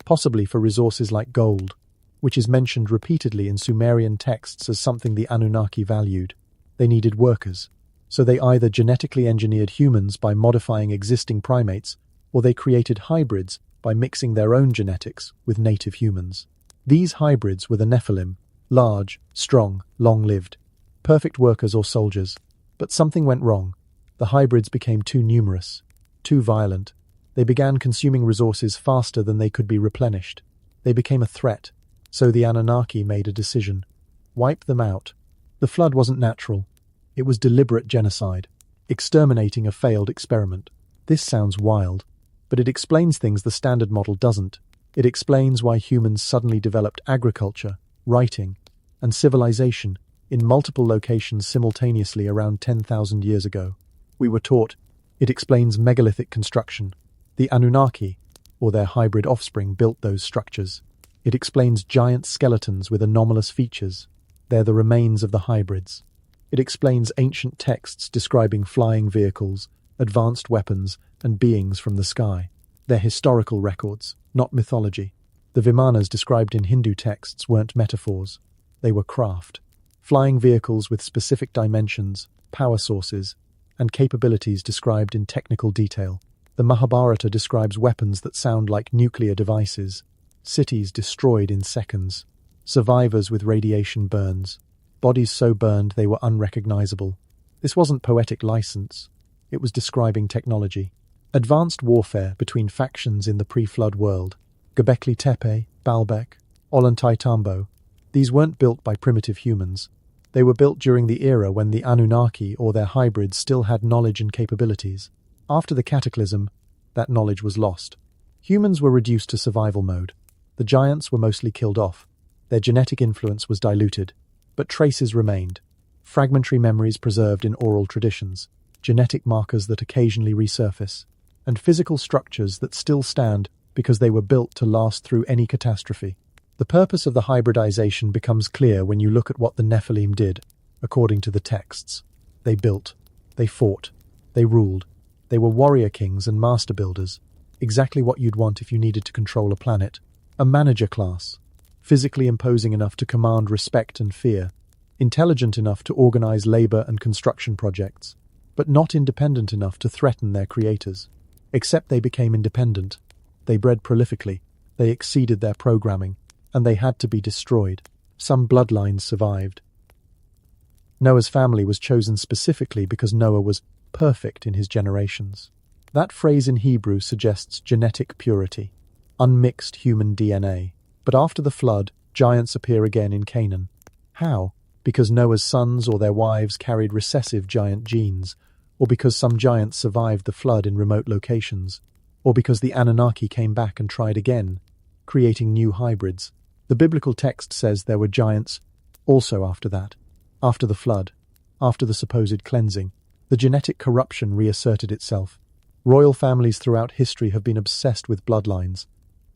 possibly for resources like gold, which is mentioned repeatedly in Sumerian texts as something the Anunnaki valued. They needed workers, so they either genetically engineered humans by modifying existing primates, or they created hybrids by mixing their own genetics with native humans. These hybrids were the Nephilim, large, strong, long-lived, perfect workers or soldiers. But something went wrong. The hybrids became too numerous, too violent. They began consuming resources faster than they could be replenished. They became a threat, so the Anunnaki made a decision. Wipe them out. The flood wasn't natural. It was deliberate genocide, exterminating a failed experiment. This sounds wild, but it explains things the standard model doesn't. It explains why humans suddenly developed agriculture, writing, and civilization in multiple locations simultaneously around 10,000 years ago. We were taught. It explains megalithic construction. The Anunnaki, or their hybrid offspring, built those structures. It explains giant skeletons with anomalous features. They're the remains of the hybrids. It explains ancient texts describing flying vehicles, advanced weapons, and beings from the sky. They're historical records, not mythology. The Vimanas described in Hindu texts weren't metaphors. They were craft. flying vehicles with specific dimensions, power sources, and capabilities described in technical detail. The Mahabharata describes weapons that sound like nuclear devices, cities destroyed in seconds, survivors with radiation burns, bodies so burned they were unrecognizable. This wasn't poetic license, it was describing technology. Advanced warfare between factions in the pre-flood world, Göbekli Tepe, Baalbek, Ollantaytambo, these weren't built by primitive humans. They were built during the era when the Anunnaki or their hybrids still had knowledge and capabilities. After the cataclysm, that knowledge was lost. Humans were reduced to survival mode. The giants were mostly killed off. Their genetic influence was diluted, but traces remained. Fragmentary memories preserved in oral traditions, genetic markers that occasionally resurface, and physical structures that still stand because they were built to last through any catastrophe. The purpose of the hybridization becomes clear when you look at what the Nephilim did, according to the texts. They built, they fought, they ruled. They were warrior kings and master builders, exactly what you'd want if you needed to control a planet. A manager class, physically imposing enough to command respect and fear, intelligent enough to organize labor and construction projects, but not independent enough to threaten their creators. Except they became independent. They bred prolifically, they exceeded their programming, and they had to be destroyed. Some bloodlines survived. Noah's family was chosen specifically because Noah was perfect in his generations. That phrase in Hebrew suggests genetic purity, unmixed human DNA. But after the flood, giants appear again in Canaan. How? Because Noah's sons or their wives carried recessive giant genes, or because some giants survived the flood in remote locations, or because the Anunnaki came back and tried again, creating new hybrids. The biblical text says there were giants also after that, after the flood, after the supposed cleansing. The genetic corruption reasserted itself. Royal families throughout history have been obsessed with bloodlines.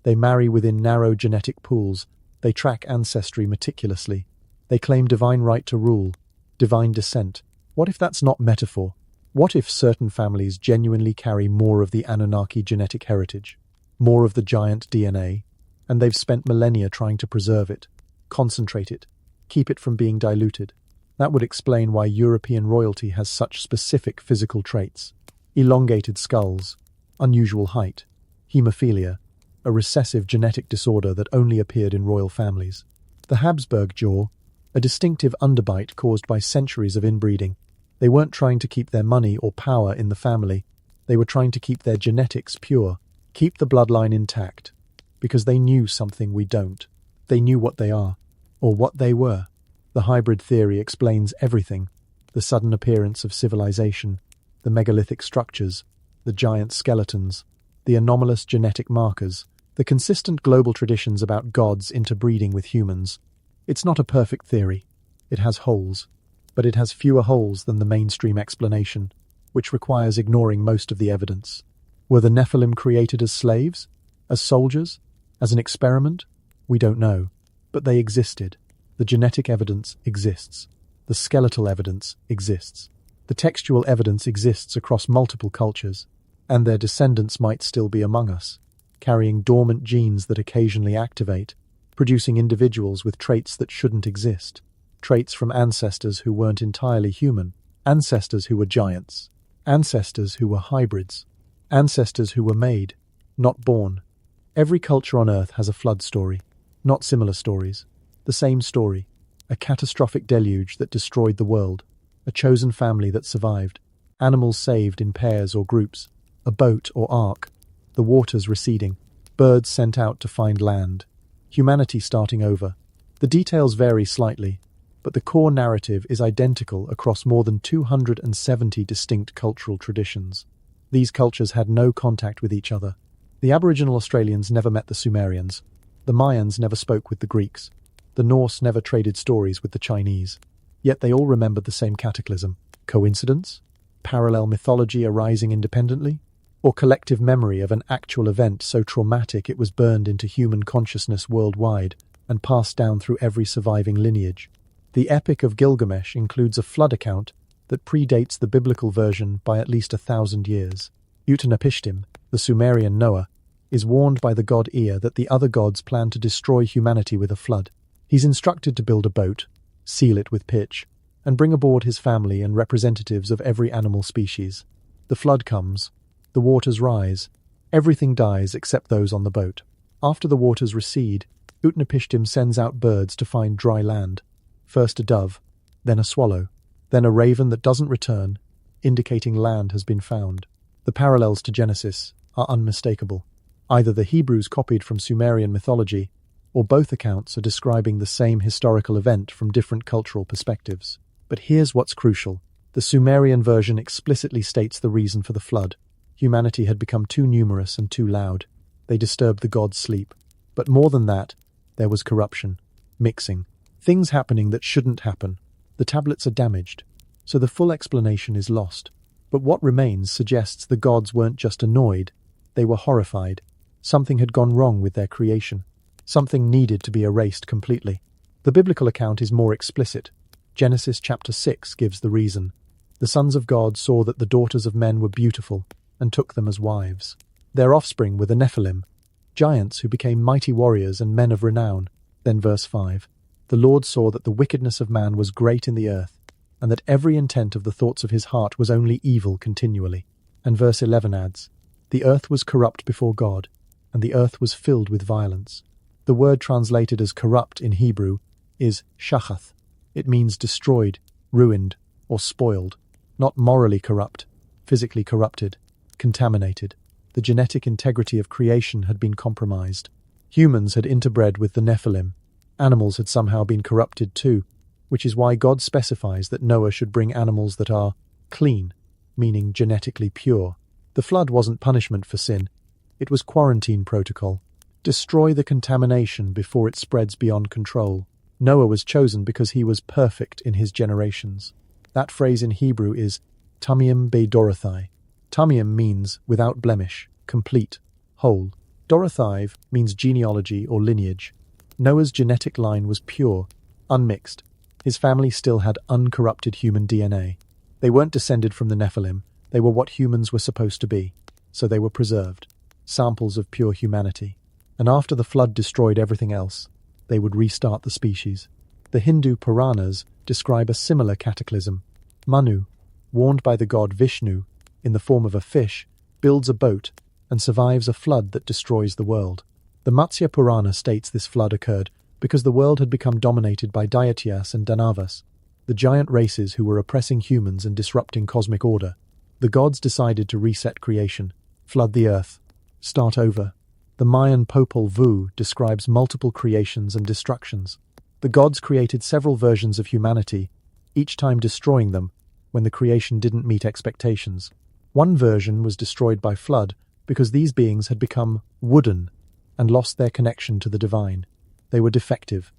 They marry within narrow genetic pools. They track ancestry meticulously. They claim divine right to rule, divine descent. What if that's not metaphor? What if certain families genuinely carry more of the Anunnaki genetic heritage, more of the giant DNA, and they've spent millennia trying to preserve it, concentrate it, keep it from being diluted? That would explain why European royalty has such specific physical traits. Elongated skulls, unusual height, hemophilia, a recessive genetic disorder that only appeared in royal families. The Habsburg jaw, a distinctive underbite caused by centuries of inbreeding. They weren't trying to keep their money or power in the family. They were trying to keep their genetics pure, keep the bloodline intact, because they knew something we don't. They knew what they are, or what they were. The hybrid theory explains everything: the sudden appearance of civilization, the megalithic structures, the giant skeletons, the anomalous genetic markers, the consistent global traditions about gods interbreeding with humans. It's not a perfect theory. It has holes, but it has fewer holes than the mainstream explanation, which requires ignoring most of the evidence. Were the Nephilim created as slaves? As soldiers? As an experiment? We don't know, but they existed. The genetic evidence exists. The skeletal evidence exists. The textual evidence exists across multiple cultures, and their descendants might still be among us, carrying dormant genes that occasionally activate, producing individuals with traits that shouldn't exist, traits from ancestors who weren't entirely human, ancestors who were giants, ancestors who were hybrids, ancestors who were made, not born. Every culture on Earth has a flood story, not similar stories. The same story, a catastrophic deluge that destroyed the world, a chosen family that survived, animals saved in pairs or groups, a boat or ark, the waters receding, birds sent out to find land, humanity starting over. The details vary slightly, but the core narrative is identical across more than 270 distinct cultural traditions. These cultures had no contact with each other. The Aboriginal Australians never met the Sumerians. The Mayans never spoke with the Greeks. The Norse never traded stories with the Chinese. Yet they all remembered the same cataclysm. Coincidence? Parallel mythology arising independently? Or collective memory of an actual event so traumatic it was burned into human consciousness worldwide and passed down through every surviving lineage? The Epic of Gilgamesh includes a flood account that predates the biblical version by at least 1,000 years. Utanapishtim, the Sumerian Noah, is warned by the god Ea that the other gods plan to destroy humanity with a flood. He's instructed to build a boat, seal it with pitch, and bring aboard his family and representatives of every animal species. The flood comes, the waters rise, everything dies except those on the boat. After the waters recede, Utnapishtim sends out birds to find dry land. First a dove, then a swallow, then a raven that doesn't return, indicating land has been found. The parallels to Genesis are unmistakable. Either the Hebrews copied from Sumerian mythology, or both accounts are describing the same historical event from different cultural perspectives. But here's what's crucial. The Sumerian version explicitly states the reason for the flood. Humanity had become too numerous and too loud. They disturbed the gods' sleep. But more than that, there was corruption, mixing, things happening that shouldn't happen. The tablets are damaged, so the full explanation is lost. But what remains suggests the gods weren't just annoyed, they were horrified. Something had gone wrong with their creation. Something needed to be erased completely. The biblical account is more explicit. Genesis chapter 6 gives the reason. The sons of God saw that the daughters of men were beautiful and took them as wives. Their offspring were the Nephilim, giants who became mighty warriors and men of renown. Then verse 5. The Lord saw that the wickedness of man was great in the earth, and that every intent of the thoughts of his heart was only evil continually. And verse 11 adds, the earth was corrupt before God, and the earth was filled with violence. The word translated as corrupt in Hebrew is shachath. It means destroyed, ruined, or spoiled, not morally corrupt, physically corrupted, contaminated. The genetic integrity of creation had been compromised. Humans had interbred with the Nephilim. Animals had somehow been corrupted too, which is why God specifies that Noah should bring animals that are clean, meaning genetically pure. The flood wasn't punishment for sin. It was quarantine protocol. Destroy the contamination before it spreads beyond control. Noah was chosen because he was perfect in his generations. That phrase in Hebrew is Tamim be Dorothai. Tamim means without blemish, complete, whole. Dorothai means genealogy or lineage. Noah's genetic line was pure, unmixed. His family still had uncorrupted human DNA. They weren't descended from the Nephilim. They were what humans were supposed to be, so they were preserved, samples of pure humanity. And after the flood destroyed everything else, they would restart the species. The Hindu Puranas describe a similar cataclysm. Manu, warned by the god Vishnu, in the form of a fish, builds a boat and survives a flood that destroys the world. The Matsya Purana states this flood occurred because the world had become dominated by Daityas and Danavas, the giant races who were oppressing humans and disrupting cosmic order. The gods decided to reset creation, flood the earth, start over. The Mayan Popol Vuh describes multiple creations and destructions. The gods created several versions of humanity, each time destroying them when the creation didn't meet expectations. One version was destroyed by flood because these beings had become wooden and lost their connection to the divine. They were defective.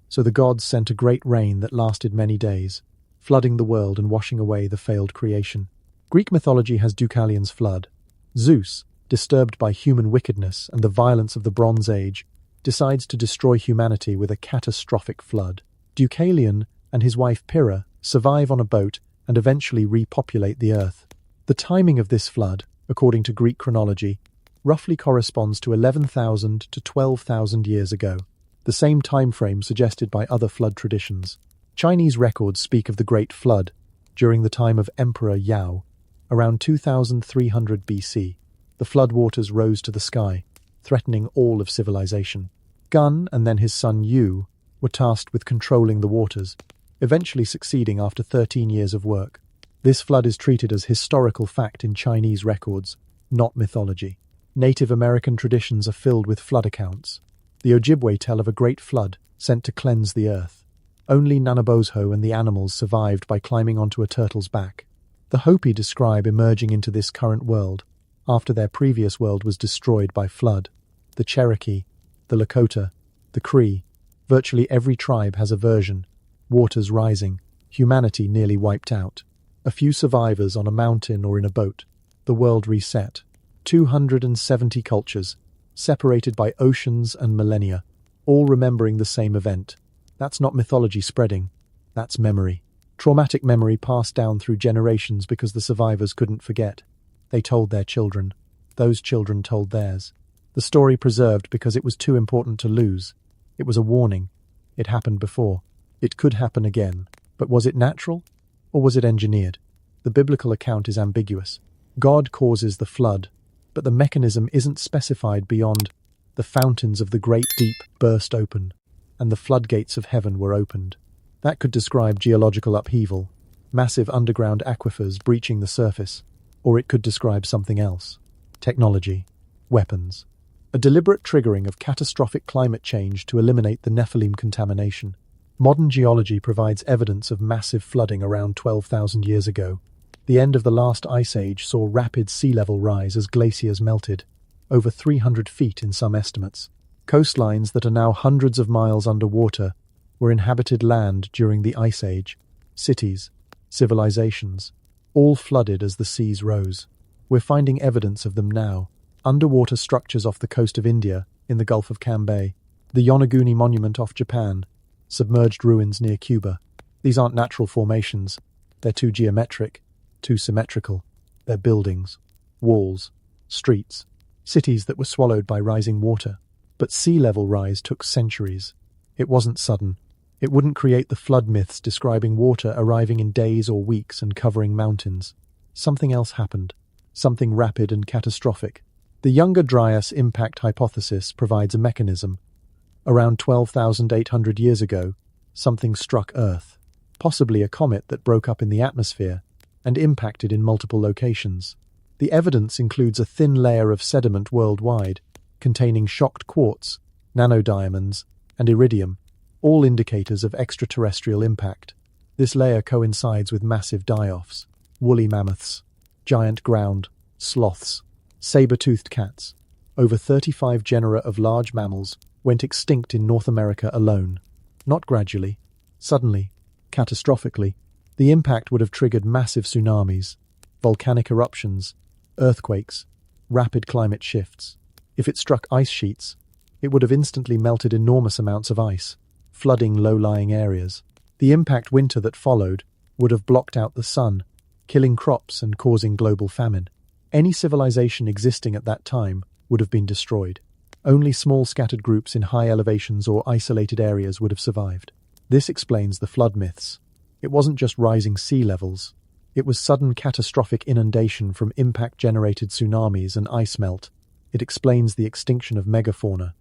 So the gods sent a great rain that lasted many days, flooding the world and washing away the failed creation. Greek mythology has Deucalion's flood. Zeus, disturbed by human wickedness and the violence of the Bronze Age, decides to destroy humanity with a catastrophic flood. Deucalion and his wife Pyrrha survive on a boat and eventually repopulate the earth. The timing of this flood, according to Greek chronology, roughly corresponds to 11,000 to 12,000 years ago, the same time frame suggested by other flood traditions. Chinese records speak of the Great Flood during the time of Emperor Yao, around 2300 BC. The flood waters rose to the sky, threatening all of civilization. Gun and then his son Yu were tasked with controlling the waters, eventually succeeding after 13 years of work. This flood is treated as historical fact in Chinese records, not mythology. Native American traditions are filled with flood accounts. The Ojibwe tell of a great flood sent to cleanse the earth. Only Nanabozho and the animals survived by climbing onto a turtle's back. The Hopi describe emerging into this current world after their previous world was destroyed by flood. The Cherokee, the Lakota, the Cree, virtually every tribe has a version. Waters rising, humanity nearly wiped out. A few survivors on a mountain or in a boat. The world reset. 270 cultures, separated by oceans and millennia, all remembering the same event. That's not mythology spreading, that's memory. Traumatic memory passed down through generations because the survivors couldn't forget. They told their children. Those children told theirs. The story preserved because it was too important to lose. It was a warning. It happened before. It could happen again, but was it natural or was it engineered? The biblical account is ambiguous. God causes the flood, but the mechanism isn't specified beyond the fountains of the great deep burst open, and the floodgates of heaven were opened. That could describe geological upheaval, massive underground aquifers breaching the surface, or it could describe something else. Technology, weapons, a deliberate triggering of catastrophic climate change to eliminate the Nephilim contamination. Modern geology provides evidence of massive flooding around 12,000 years ago. The end of the last ice age saw rapid sea level rise as glaciers melted, over 300 feet in some estimates. Coastlines that are now hundreds of miles underwater were inhabited land during the ice age. Cities, civilizations, all flooded as the seas rose. We're finding evidence of them now. Underwater structures off the coast of India, in the Gulf of Cambay, the Yonaguni Monument off Japan, submerged ruins near Cuba. These aren't natural formations. They're too geometric, too symmetrical. They're buildings, walls, streets, cities that were swallowed by rising water. But sea level rise took centuries. It wasn't sudden. It wouldn't create the flood myths describing water arriving in days or weeks and covering mountains. Something else happened. Something rapid and catastrophic. The Younger Dryas impact hypothesis provides a mechanism. Around 12,800 years ago, something struck Earth, possibly a comet that broke up in the atmosphere and impacted in multiple locations. The evidence includes a thin layer of sediment worldwide, containing shocked quartz, nanodiamonds, and iridium, all indicators of extraterrestrial impact. This layer coincides with massive die-offs, woolly mammoths, giant ground sloths, saber-toothed cats. Over 35 genera of large mammals went extinct in North America alone. Not gradually, suddenly, catastrophically. The impact would have triggered massive tsunamis, volcanic eruptions, earthquakes, rapid climate shifts. If it struck ice sheets, it would have instantly melted enormous amounts of ice, flooding low-lying areas. The impact winter that followed would have blocked out the sun, killing crops and causing global famine. Any civilization existing at that time would have been destroyed. Only small scattered groups in high elevations or isolated areas would have survived. This explains the flood myths. It wasn't just rising sea levels. It was sudden catastrophic inundation from impact-generated tsunamis and ice melt. It explains the extinction of megafauna.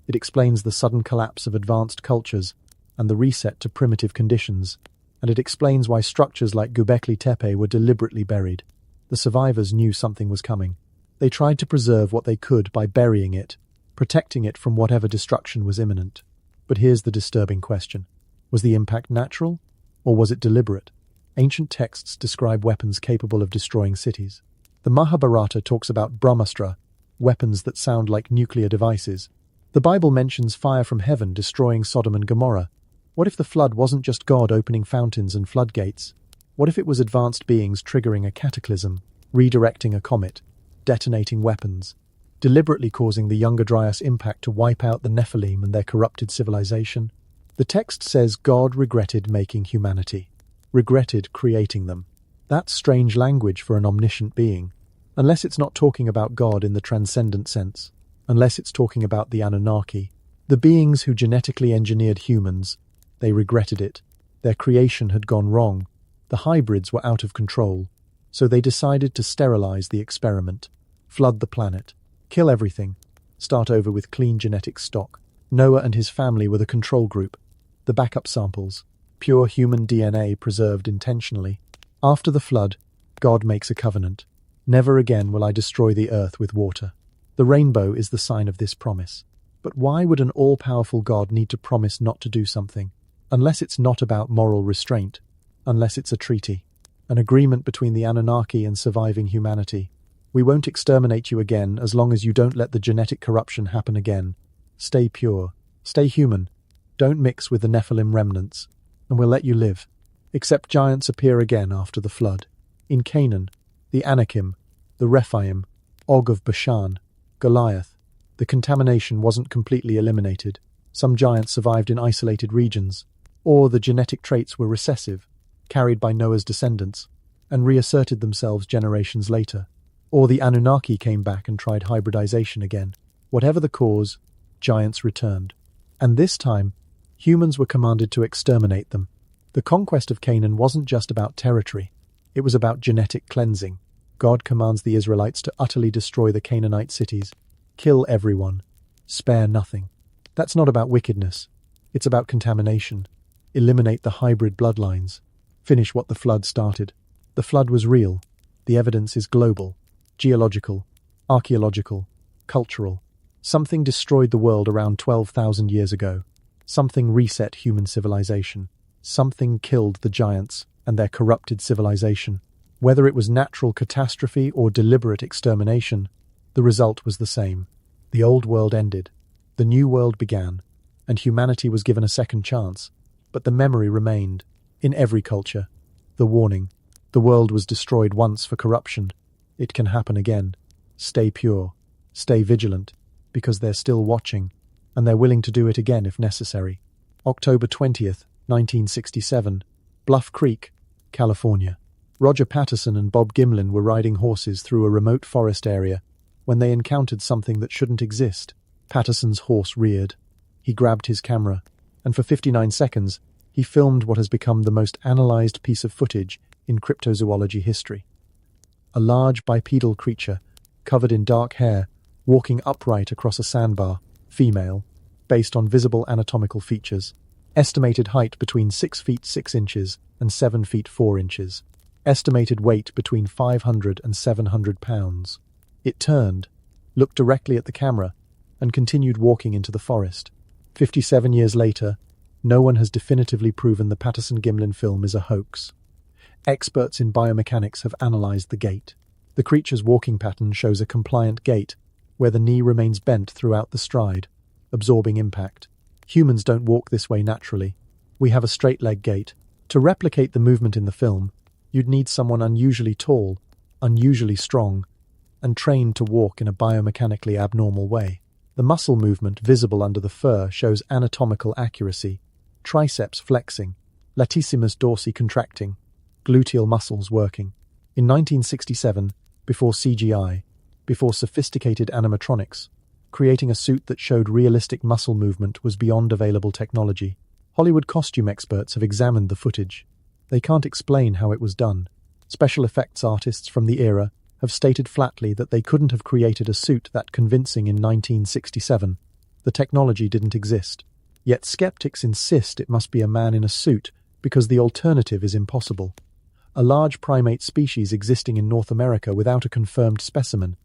It explains the sudden collapse of advanced cultures and the reset to primitive conditions. And it explains why structures like Göbekli Tepe were deliberately buried. The survivors knew something was coming. They tried to preserve what they could by burying it, protecting it from whatever destruction was imminent. But here's the disturbing question. Was the impact natural, or was it deliberate? Ancient texts describe weapons capable of destroying cities. The Mahabharata talks about Brahmastra, weapons that sound like nuclear devices. The Bible mentions fire from heaven destroying Sodom and Gomorrah. What if the flood wasn't just God opening fountains and floodgates? What if it was advanced beings triggering a cataclysm, redirecting a comet, detonating weapons, deliberately causing the Younger Dryas impact to wipe out the Nephilim and their corrupted civilization? The text says God regretted making humanity, regretted creating them. That's strange language for an omniscient being, unless it's not talking about God in the transcendent sense, unless it's talking about the Anunnaki, the beings who genetically engineered humans. They regretted it. Their creation had gone wrong. The hybrids were out of control, so they decided to sterilize the experiment, flood the planet, kill everything, start over with clean genetic stock. Noah and his family were the control group, the backup samples, pure human DNA preserved intentionally. After the flood, God makes a covenant. Never again will I destroy the earth with water. The rainbow is the sign of this promise. But why would an all-powerful God need to promise not to do something? Unless it's not about moral restraint, unless it's a treaty, an agreement between the Anunnaki and surviving humanity. We won't exterminate you again as long as you don't let the genetic corruption happen again. Stay pure, stay human, don't mix with the Nephilim remnants, and we'll let you live. Except giants appear again after the flood. In Canaan, the Anakim, the Rephaim, Og of Bashan, Goliath. The contamination wasn't completely eliminated. Some giants survived in isolated regions, or the genetic traits were recessive, carried by Noah's descendants, and reasserted themselves generations later. Or the Anunnaki came back and tried hybridization again. Whatever the cause, giants returned. And this time, Humans were commanded to exterminate them. The conquest of Canaan wasn't just about territory. It was about genetic cleansing. God commands the Israelites to utterly destroy the Canaanite cities. Kill everyone. Spare nothing. That's not about wickedness. It's about contamination. Eliminate the hybrid bloodlines. Finish what the flood started. The flood was real. The evidence is global, geological, archaeological, cultural. Something destroyed the world around 12,000 years ago. Something reset human civilization. Something killed the giants and their corrupted civilization. Whether it was natural catastrophe or deliberate extermination, the result was the same. The old world ended. The new world began, and humanity was given a second chance. But the memory remained. In every culture. The warning. The world was destroyed once for corruption. It can happen again. Stay pure. Stay vigilant, because they're still watching, and they're willing to do it again if necessary. October 20th, 1967, Bluff Creek, California. Roger Patterson and Bob Gimlin were riding horses through a remote forest area when they encountered something that shouldn't exist. Patterson's horse reared. He grabbed his camera, and for 59 seconds, he filmed what has become the most analyzed piece of footage in cryptozoology history. A large bipedal creature, covered in dark hair, walking upright across a sandbar, female, based on visible anatomical features. Estimated height between 6 feet 6 inches and 7 feet 4 inches. Estimated weight between 500 and 700 pounds. It turned, looked directly at the camera, and continued walking into the forest. 57 years later, no one has definitively proven the Patterson-Gimlin film is a hoax. Experts in biomechanics have analyzed the gait. The creature's walking pattern shows a compliant gait, where the knee remains bent throughout the stride, absorbing impact. Humans don't walk this way naturally. We have a straight leg gait. To replicate the movement in the film, you'd need someone unusually tall, unusually strong, and trained to walk in a biomechanically abnormal way. The muscle movement visible under the fur shows anatomical accuracy, triceps flexing, latissimus dorsi contracting, gluteal muscles working. In 1967, before CGI, before sophisticated animatronics, creating a suit that showed realistic muscle movement was beyond available technology. Hollywood costume experts have examined the footage. They can't explain how it was done. Special effects artists from the era have stated flatly that they couldn't have created a suit that convincing in 1967. The technology didn't exist. Yet skeptics insist it must be a man in a suit because the alternative is impossible. A large primate species existing in North America without a confirmed specimen,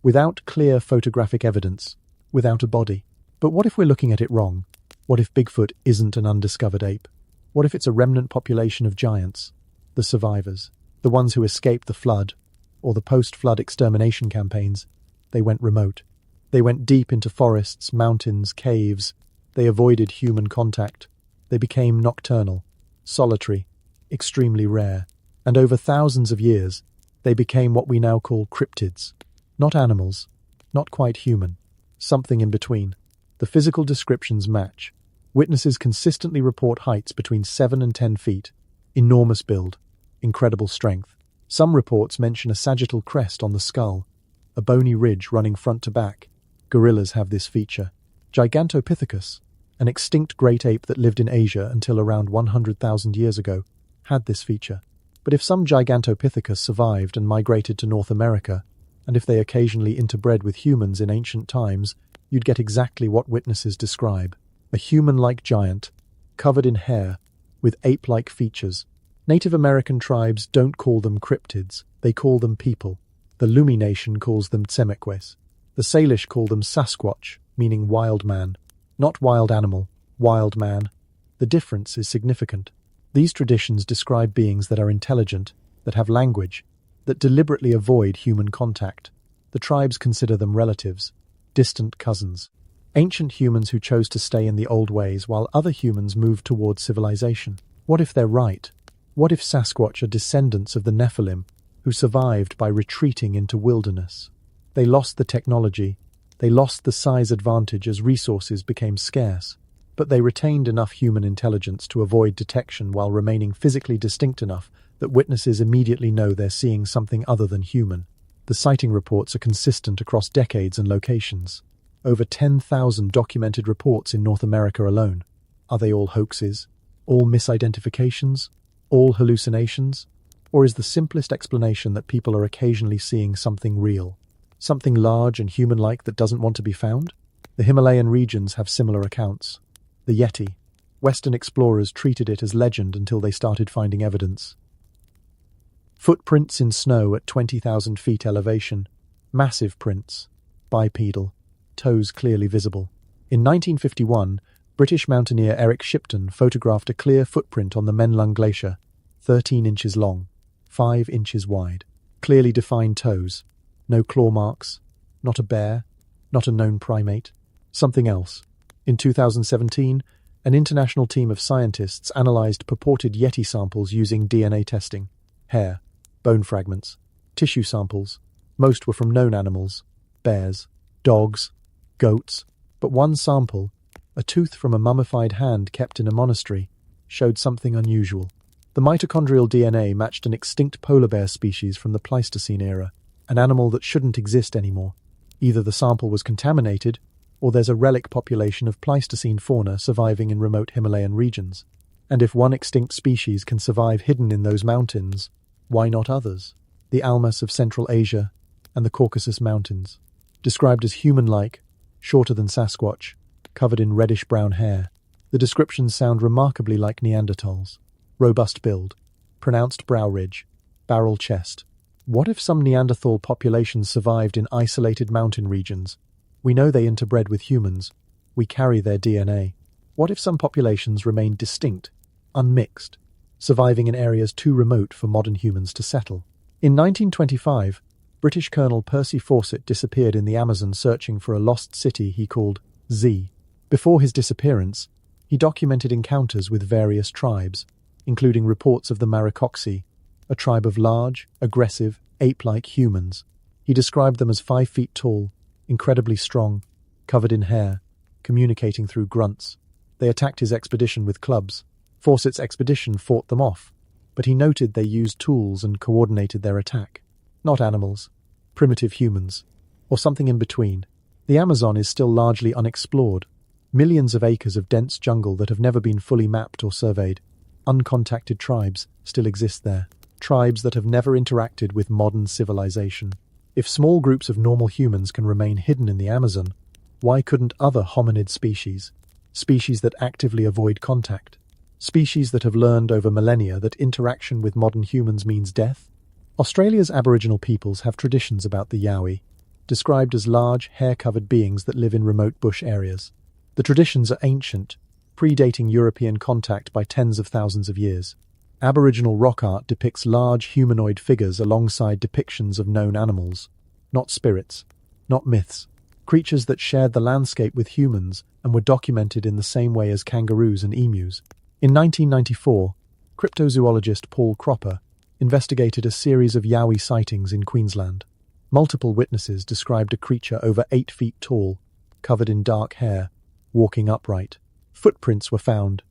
without clear photographic evidence, without a body. But what if we're looking at it wrong? What if Bigfoot isn't an undiscovered ape? What if it's a remnant population of giants? The survivors, the ones who escaped the flood, or the post-flood extermination campaigns. They went remote. They went deep into forests, mountains, caves. They avoided human contact. They became nocturnal, solitary, extremely rare. And over thousands of years, they became what we now call cryptids. Not animals, not quite human, something in between. The physical descriptions match. Witnesses consistently report heights between 7 and 10 feet, enormous build, incredible strength. Some reports mention a sagittal crest on the skull, a bony ridge running front to back. Gorillas have this feature. Gigantopithecus, an extinct great ape that lived in Asia until around 100,000 years ago, had this feature. But if some Gigantopithecus survived and migrated to North America, and if they occasionally interbred with humans in ancient times, you'd get exactly what witnesses describe. A human-like giant, covered in hair, with ape-like features. Native American tribes don't call them cryptids, they call them people. The Lumi Nation calls them Tsemeques. The Salish call them Sasquatch, meaning wild man. Not wild animal, wild man. The difference is significant. These traditions describe beings that are intelligent, that have language, that deliberately avoid human contact. The tribes consider them relatives, distant cousins. Ancient humans who chose to stay in the old ways while other humans moved towards civilization. What if they're right? What if Sasquatch are descendants of the Nephilim, who survived by retreating into wilderness? They lost the technology, they lost the size advantage as resources became scarce, but they retained enough human intelligence to avoid detection while remaining physically distinct enough that witnesses immediately know they're seeing something other than human. The sighting reports are consistent across decades and locations. Over 10,000 documented reports in North America alone. Are they all hoaxes? All misidentifications? All hallucinations? Or is the simplest explanation that people are occasionally seeing something real? Something large and human-like that doesn't want to be found? The Himalayan regions have similar accounts. The Yeti. Western explorers treated it as legend until they started finding evidence. Footprints in snow at 20,000 feet elevation. Massive prints. Bipedal. Toes clearly visible. In 1951, British mountaineer Eric Shipton photographed a clear footprint on the Menlung Glacier, 13 inches long, 5 inches wide. Clearly defined toes. No claw marks. Not a bear. Not a known primate. Something else. In 2017, an international team of scientists analyzed purported Yeti samples using DNA testing. Hair, bone fragments, tissue samples. Most were from known animals. Bears, dogs, goats. But one sample, a tooth from a mummified hand kept in a monastery, showed something unusual. The mitochondrial DNA matched an extinct polar bear species from the Pleistocene era, an animal that shouldn't exist anymore. Either the sample was contaminated, or there's a relic population of Pleistocene fauna surviving in remote Himalayan regions. And if one extinct species can survive hidden in those mountains, why not others? The Almas of Central Asia and the Caucasus Mountains. Described as human-like, shorter than Sasquatch, covered in reddish-brown hair, the descriptions sound remarkably like Neanderthals. Robust build, pronounced brow ridge, barrel chest. What if some Neanderthal populations survived in isolated mountain regions? We know they interbred with humans. We carry their DNA. What if some populations remained distinct, unmixed, surviving in areas too remote for modern humans to settle? In 1925, British Colonel Percy Fawcett disappeared in the Amazon searching for a lost city he called Z. Before his disappearance, he documented encounters with various tribes, including reports of the Maricoxi, a tribe of large, aggressive, ape-like humans. He described them as 5 feet tall, incredibly strong, covered in hair, communicating through grunts. They attacked his expedition with clubs. Fawcett's expedition fought them off, but he noted they used tools and coordinated their attack. Not animals, primitive humans, or something in between. The Amazon is still largely unexplored. Millions of acres of dense jungle that have never been fully mapped or surveyed. Uncontacted tribes still exist there. Tribes that have never interacted with modern civilization. If small groups of normal humans can remain hidden in the Amazon, why couldn't other hominid species that actively avoid contact, species that have learned over millennia that interaction with modern humans means death? Australia's Aboriginal peoples have traditions about the Yowie, described as large, hair-covered beings that live in remote bush areas. The traditions are ancient, predating European contact by tens of thousands of years. Aboriginal rock art depicts large humanoid figures alongside depictions of known animals. Not spirits, not myths. Creatures that shared the landscape with humans and were documented in the same way as kangaroos and emus. In 1994, cryptozoologist Paul Cropper investigated a series of Yowie sightings in Queensland. Multiple witnesses described a creature over 8 feet tall, covered in dark hair, walking upright. Footprints were found.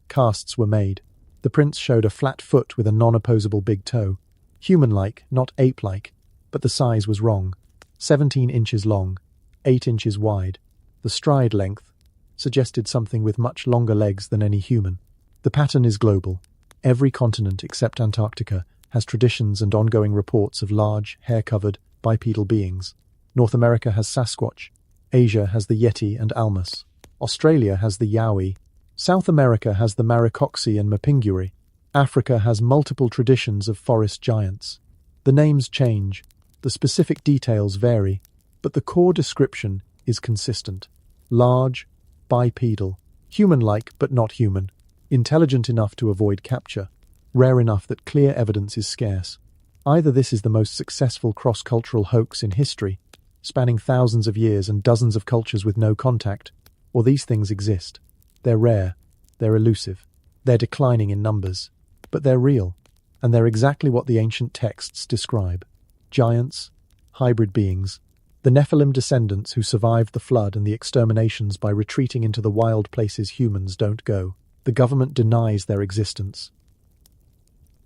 Casts were made. The prints showed a flat foot with a non-opposable big toe. Human-like, not ape-like, but the size was wrong. 17 inches long, 8 inches wide. The stride length suggested something with much longer legs than any human. The pattern is global. Every continent except Antarctica has traditions and ongoing reports of large, hair-covered, bipedal beings. North America has Sasquatch. Asia has the Yeti and Almas. Australia has the Yowie. South America has the Maricoxi and Mapinguri. Africa has multiple traditions of forest giants. The names change, the specific details vary, but the core description is consistent. Large, bipedal, human-like but not human, intelligent enough to avoid capture, rare enough that clear evidence is scarce. Either this is the most successful cross-cultural hoax in history, spanning thousands of years and dozens of cultures with no contact, or these things exist. They're rare, they're elusive, they're declining in numbers, but they're real, and they're exactly what the ancient texts describe. Giants, hybrid beings, the Nephilim descendants who survived the flood and the exterminations by retreating into the wild places humans don't go. The government denies their existence.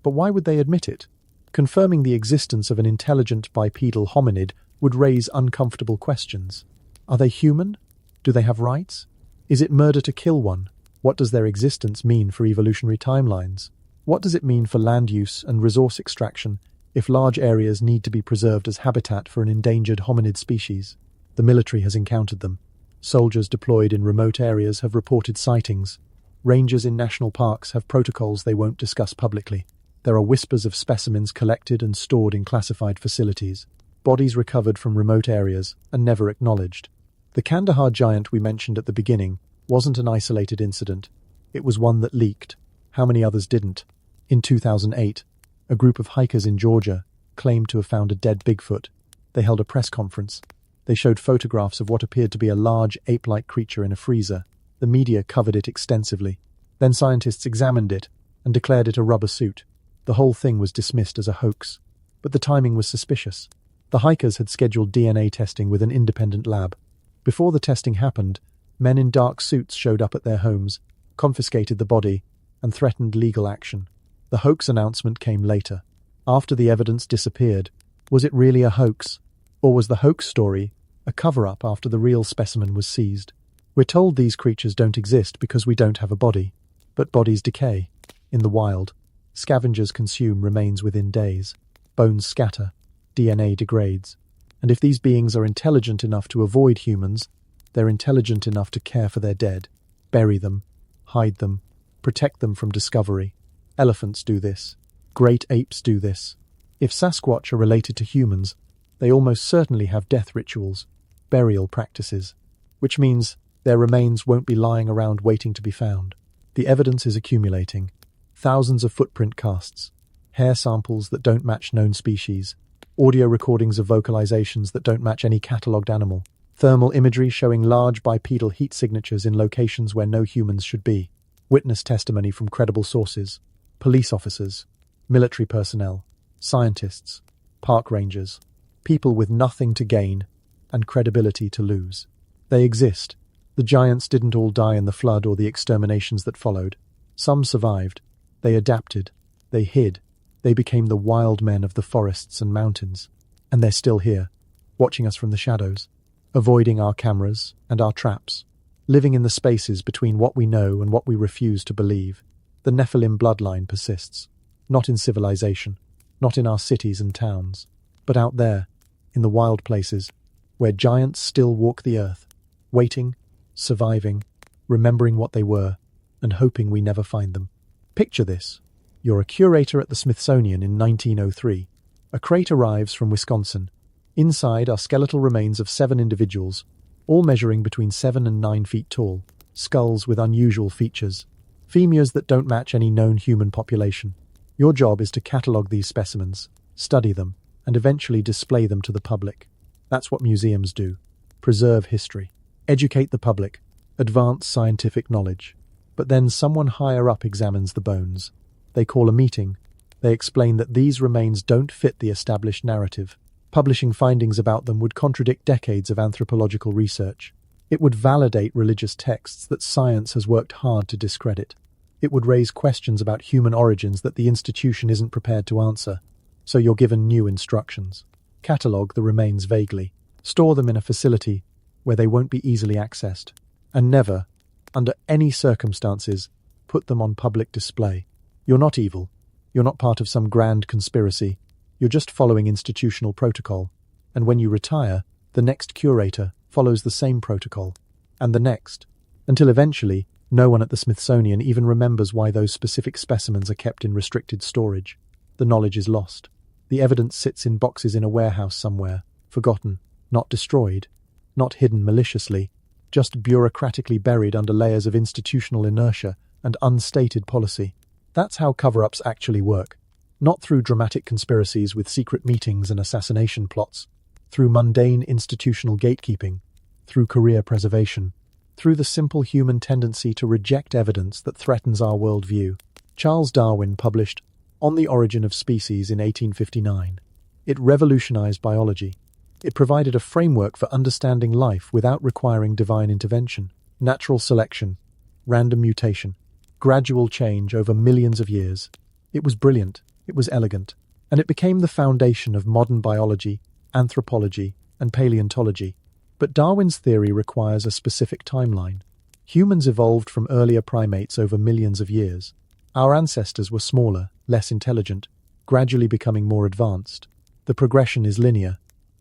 But why would they admit it? Confirming the existence of an intelligent bipedal hominid would raise uncomfortable questions. Are they human? Do they have rights? Is it murder to kill one? What does their existence mean for evolutionary timelines? What does it mean for land use and resource extraction if large areas need to be preserved as habitat for an endangered hominid species? The military has encountered them. Soldiers deployed in remote areas have reported sightings. Rangers in national parks have protocols they won't discuss publicly. There are whispers of specimens collected and stored in classified facilities, bodies recovered from remote areas and never acknowledged. The Kandahar giant we mentioned at the beginning wasn't an isolated incident. It was one that leaked. How many others didn't? In 2008, a group of hikers in Georgia claimed to have found a dead Bigfoot. They held a press conference. They showed photographs of what appeared to be a large ape-like creature in a freezer. The media covered it extensively. Then scientists examined it and declared it a rubber suit. The whole thing was dismissed as a hoax. But the timing was suspicious. The hikers had scheduled DNA testing with an independent lab. Before the testing happened, men in dark suits showed up at their homes, confiscated the body, and threatened legal action. The hoax announcement came later. After the evidence disappeared, was it really a hoax? Or was the hoax story a cover-up after the real specimen was seized? We're told these creatures don't exist because we don't have a body. But bodies decay. In the wild, scavengers consume remains within days. Bones scatter. DNA degrades. And if these beings are intelligent enough to avoid humans, they're intelligent enough to care for their dead. Bury them. Hide them. Protect them from discovery. Elephants do this. Great apes do this. If Sasquatch are related to humans, they almost certainly have death rituals, burial practices, which means their remains won't be lying around waiting to be found. The evidence is accumulating. Thousands of footprint casts, hair samples that don't match known species, audio recordings of vocalizations that don't match any catalogued animal, thermal imagery showing large bipedal heat signatures in locations where no humans should be, witness testimony from credible sources, police officers, military personnel, scientists, park rangers, people with nothing to gain and credibility to lose. They exist. The giants didn't all die in the flood or the exterminations that followed. Some survived. They adapted. They hid. They became the wild men of the forests and mountains. And they're still here, watching us from the shadows, avoiding our cameras and our traps, living in the spaces between what we know and what we refuse to believe. The Nephilim bloodline persists, not in civilization, not in our cities and towns, but out there, in the wild places, where giants still walk the earth, waiting, surviving, remembering what they were, and hoping we never find them. Picture this. You're a curator at the Smithsonian in 1903. A crate arrives from Wisconsin. Inside are skeletal remains of 7 individuals, all measuring between 7 and 9 feet tall, skulls with unusual features, femurs that don't match any known human population. Your job is to catalogue these specimens, study them, and eventually display them to the public. That's what museums do. Preserve history. Educate the public. Advance scientific knowledge. But then someone higher up examines the bones. They call a meeting. They explain that these remains don't fit the established narrative. Publishing findings about them would contradict decades of anthropological research. It would validate religious texts that science has worked hard to discredit. It would raise questions about human origins that the institution isn't prepared to answer. So you're given new instructions. Catalogue the remains vaguely. Store them in a facility where they won't be easily accessed. And never, under any circumstances, put them on public display. You're not evil. You're not part of some grand conspiracy. You're just following institutional protocol. And when you retire, the next curator follows the same protocol. And the next. Until eventually, no one at the Smithsonian even remembers why those specific specimens are kept in restricted storage. The knowledge is lost. The evidence sits in boxes in a warehouse somewhere, forgotten, not destroyed, not hidden maliciously, just bureaucratically buried under layers of institutional inertia and unstated policy. That's how cover-ups actually work. Not through dramatic conspiracies with secret meetings and assassination plots, through mundane institutional gatekeeping, through career preservation, through the simple human tendency to reject evidence that threatens our worldview. Charles Darwin published On the Origin of Species in 1859. It revolutionized biology. It provided a framework for understanding life without requiring divine intervention. Natural selection, random mutation, gradual change over millions of years. It was brilliant, it was elegant, and it became the foundation of modern biology, anthropology, and paleontology. But Darwin's theory requires a specific timeline. Humans evolved from earlier primates over millions of years. Our ancestors were smaller, less intelligent, gradually becoming more advanced. The progression is linear.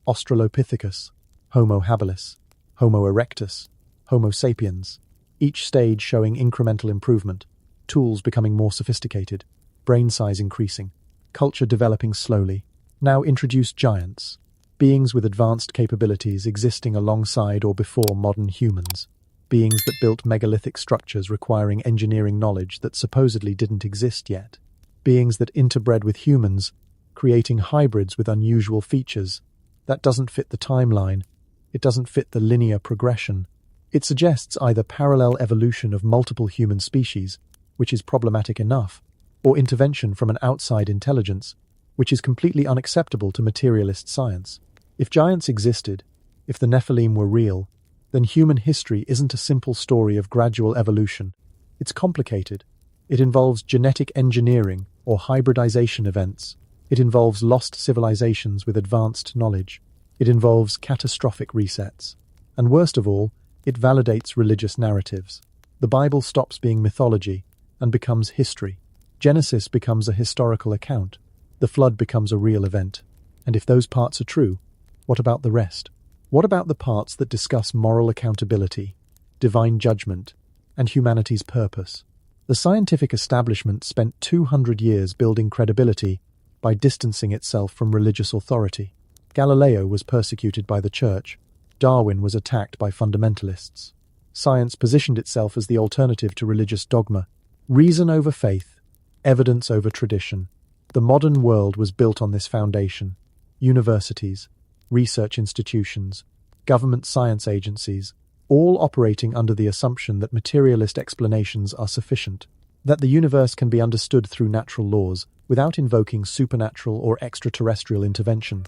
Australopithecus, Homo habilis, Homo erectus, Homo sapiens, each stage showing incremental improvement, tools becoming more sophisticated, brain size increasing, culture developing slowly. Now introduce giants, beings with advanced capabilities existing alongside or before modern humans, beings that built megalithic structures requiring engineering knowledge that supposedly didn't exist yet, beings that interbred with humans, creating hybrids with unusual features. That doesn't fit the timeline. It doesn't fit the linear progression. It suggests either parallel evolution of multiple human species, which is problematic enough, or intervention from an outside intelligence, which is completely unacceptable to materialist science. If giants existed, if the Nephilim were real, then human history isn't a simple story of gradual evolution. It's complicated. It involves genetic engineering or hybridization events. It involves lost civilizations with advanced knowledge. It involves catastrophic resets. And worst of all, it validates religious narratives. The Bible stops being mythology and becomes history. Genesis becomes a historical account. The flood becomes a real event. And if those parts are true, what about the rest? What about the parts that discuss moral accountability, divine judgment, and humanity's purpose? The scientific establishment spent 200 years building credibility by distancing itself from religious authority. Galileo was persecuted by the church. Darwin was attacked by fundamentalists. Science positioned itself as the alternative to religious dogma. Reason over faith, evidence over tradition. The modern world was built on this foundation. Universities, research institutions, government science agencies, all operating under the assumption that materialist explanations are sufficient, that the universe can be understood through natural laws without invoking supernatural or extraterrestrial intervention.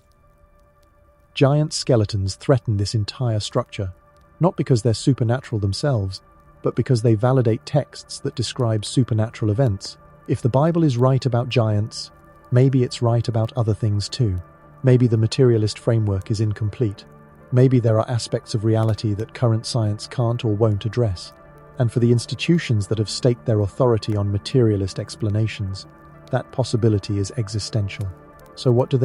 Giant skeletons threaten this entire structure, not because they're supernatural themselves, but because they validate texts that describe supernatural events. If the Bible is right about giants, maybe it's right about other things too. Maybe the materialist framework is incomplete. Maybe there are aspects of reality that current science can't or won't address. And for the institutions that have staked their authority on materialist explanations, that possibility is existential. So what do?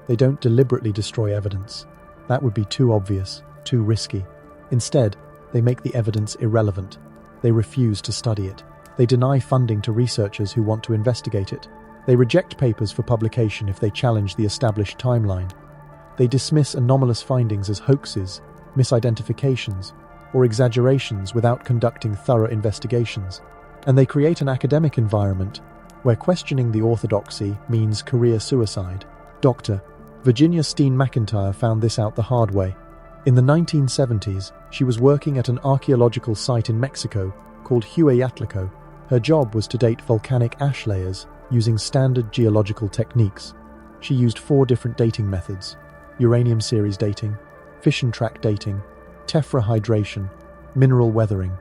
They don't deliberately destroy evidence. That would be too obvious, too risky. Instead, they make the evidence irrelevant. They refuse to study it. They deny funding to researchers who want to investigate it. They reject papers for publication if they challenge the established timeline. They dismiss anomalous findings as hoaxes, misidentifications, or exaggerations without conducting thorough investigations. And they create an academic environment where questioning the orthodoxy means career suicide. Dr. Virginia Steen McIntyre found this out the hard way. In the 1970s, she was working at an archaeological site in Mexico called Hueyatlico. Her job was to date volcanic ash layers using standard geological techniques. She used 4 different dating methods: uranium series dating, fission track dating, tetrahydration, mineral weathering.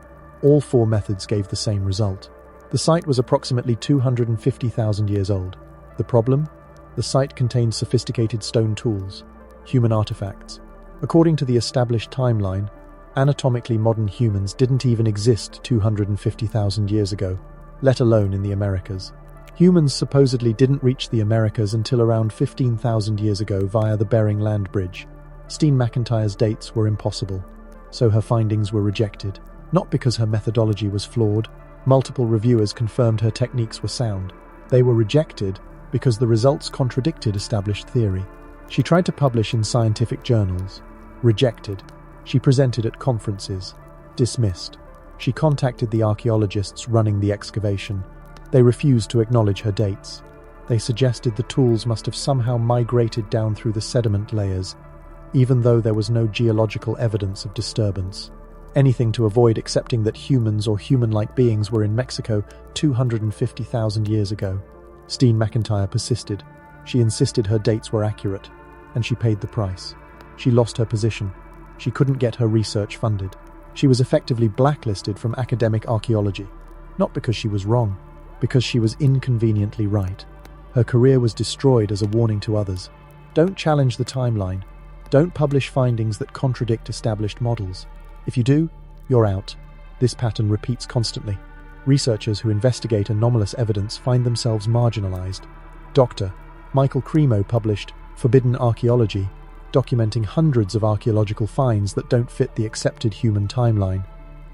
All 4 methods gave the same result. The site was approximately 250,000 years old. The problem? The site contained sophisticated stone tools, human artifacts. According to the established timeline, anatomically modern humans didn't even exist 250,000 years ago, let alone in the Americas. Humans supposedly didn't reach the Americas until around 15,000 years ago via the Bering Land Bridge. Steen McIntyre's dates were impossible, so her findings were rejected. Not because her methodology was flawed. Multiple reviewers confirmed her techniques were sound. They were rejected because the results contradicted established theory. She tried to publish in scientific journals. Rejected. She presented at conferences. Dismissed. She contacted the archaeologists running the excavation. They refused to acknowledge her dates. They suggested the tools must have somehow migrated down through the sediment layers, even though there was no geological evidence of disturbance. Anything to avoid accepting that humans or human-like beings were in Mexico 250,000 years ago. Steen McIntyre persisted. She insisted her dates were accurate, and she paid the price. She lost her position. She couldn't get her research funded. She was effectively blacklisted from academic archaeology, not because she was wrong, because she was inconveniently right. Her career was destroyed as a warning to others. Don't challenge the timeline. Don't publish findings that contradict established models. If you do, you're out. This pattern repeats constantly. Researchers who investigate anomalous evidence find themselves marginalized. Dr. Michael Cremo published Forbidden Archaeology, documenting hundreds of archaeological finds that don't fit the accepted human timeline.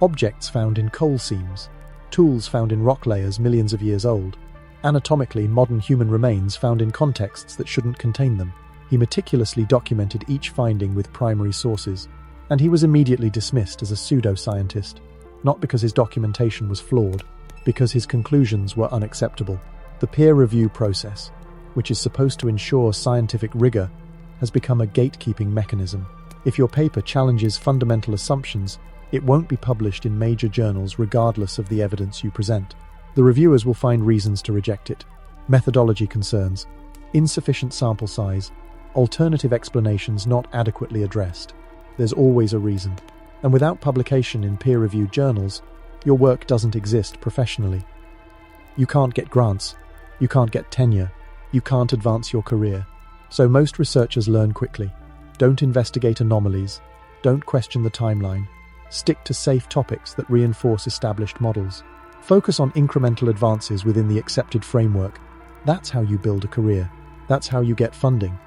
Objects found in coal seams, tools found in rock layers millions of years old, anatomically modern human remains found in contexts that shouldn't contain them. He meticulously documented each finding with primary sources, and he was immediately dismissed as a pseudoscientist, not because his documentation was flawed, because his conclusions were unacceptable. The peer review process, which is supposed to ensure scientific rigor, has become a gatekeeping mechanism. If your paper challenges fundamental assumptions, it won't be published in major journals regardless of the evidence you present. The reviewers will find reasons to reject it. Methodology concerns, insufficient sample size, alternative explanations not adequately addressed. There's always a reason. And without publication in peer-reviewed journals, your work doesn't exist professionally. You can't get grants, you can't get tenure, you can't advance your career. So most researchers learn quickly. Don't investigate anomalies, don't question the timeline, stick to safe topics that reinforce established models. Focus on incremental advances within the accepted framework. That's how you build a career. That's how you get funding.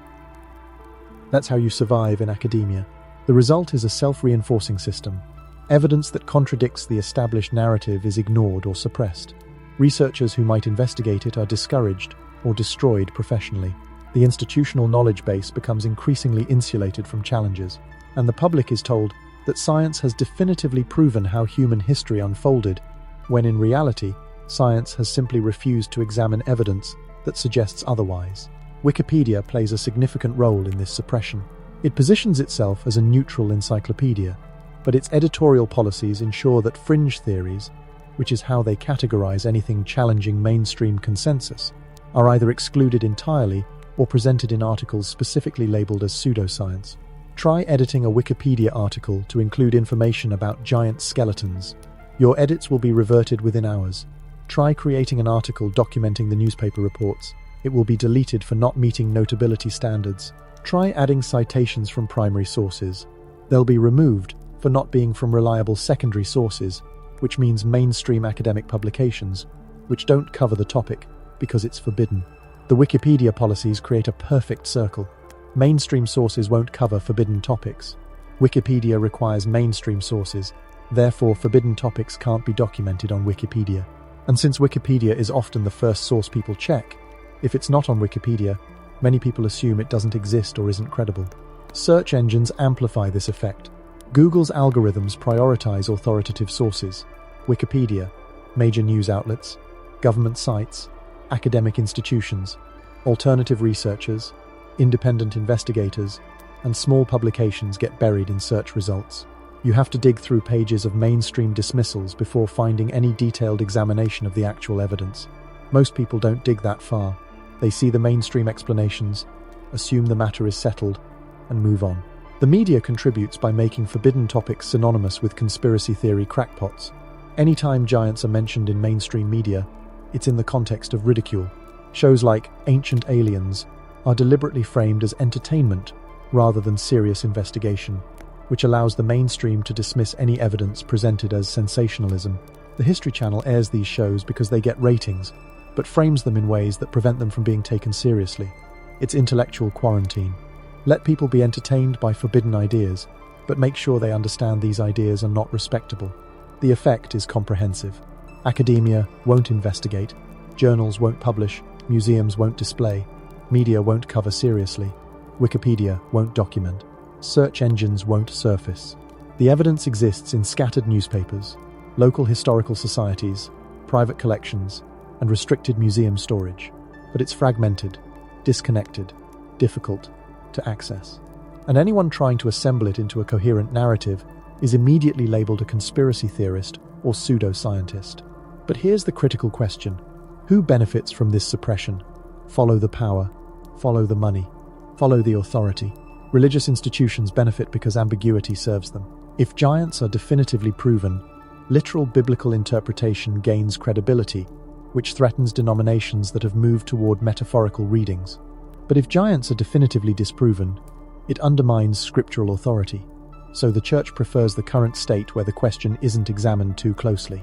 That's how you survive in academia. The result is a self-reinforcing system. Evidence that contradicts the established narrative is ignored or suppressed. Researchers who might investigate it are discouraged or destroyed professionally. The institutional knowledge base becomes increasingly insulated from challenges, and the public is told that science has definitively proven how human history unfolded, when in reality, science has simply refused to examine evidence that suggests otherwise. Wikipedia plays a significant role in this suppression. It positions itself as a neutral encyclopedia, but its editorial policies ensure that fringe theories, which is how they categorize anything challenging mainstream consensus, are either excluded entirely or presented in articles specifically labeled as pseudoscience. Try editing a Wikipedia article to include information about giant skeletons. Your edits will be reverted within hours. Try creating an article documenting the newspaper reports. It will be deleted for not meeting notability standards. Try adding citations from primary sources. They'll be removed for not being from reliable secondary sources, which means mainstream academic publications, which don't cover the topic because it's forbidden. The Wikipedia policies create a perfect circle. Mainstream sources won't cover forbidden topics. Wikipedia requires mainstream sources. Therefore, forbidden topics can't be documented on Wikipedia. And since Wikipedia is often the first source people check, if it's not on Wikipedia, many people assume it doesn't exist or isn't credible. Search engines amplify this effect. Google's algorithms prioritize authoritative sources: Wikipedia, major news outlets, government sites, academic institutions, alternative researchers, independent investigators, and small publications get buried in search results. You have to dig through pages of mainstream dismissals before finding any detailed examination of the actual evidence. Most people don't dig that far. They see the mainstream explanations, assume the matter is settled, and move on. The media contributes by making forbidden topics synonymous with conspiracy theory crackpots. Anytime giants are mentioned in mainstream media, it's in the context of ridicule. Shows like Ancient Aliens are deliberately framed as entertainment rather than serious investigation, which allows the mainstream to dismiss any evidence presented as sensationalism. The History Channel airs these shows because they get ratings, but frames them in ways that prevent them from being taken seriously. It's intellectual quarantine. Let people be entertained by forbidden ideas, but make sure they understand these ideas are not respectable. The effect is comprehensive. Academia won't investigate, journals won't publish, museums won't display, media won't cover seriously, Wikipedia won't document, search engines won't surface. The evidence exists in scattered newspapers, local historical societies, private collections, and restricted museum storage, but it's fragmented, disconnected, difficult to access. And anyone trying to assemble it into a coherent narrative is immediately labeled a conspiracy theorist or pseudoscientist. But here's the critical question. Who benefits from this suppression? Follow the power, follow the money, follow the authority. Religious institutions benefit because ambiguity serves them. If giants are definitively proven, literal biblical interpretation gains credibility, which threatens denominations that have moved toward metaphorical readings. But if giants are definitively disproven, it undermines scriptural authority. So the Church prefers the current state where the question isn't examined too closely.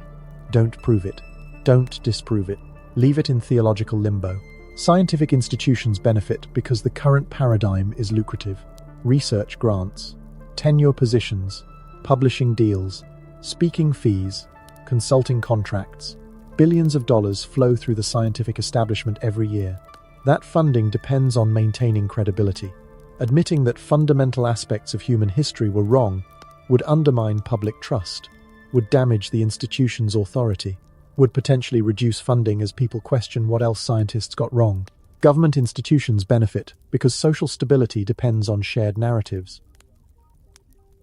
Don't prove it. Don't disprove it. Leave it in theological limbo. Scientific institutions benefit because the current paradigm is lucrative. Research grants, tenure positions, publishing deals, speaking fees, consulting contracts. Billions of dollars flow through the scientific establishment every year. That funding depends on maintaining credibility. Admitting that fundamental aspects of human history were wrong would undermine public trust, would damage the institution's authority, would potentially reduce funding as people question what else scientists got wrong. Government institutions benefit because social stability depends on shared narratives.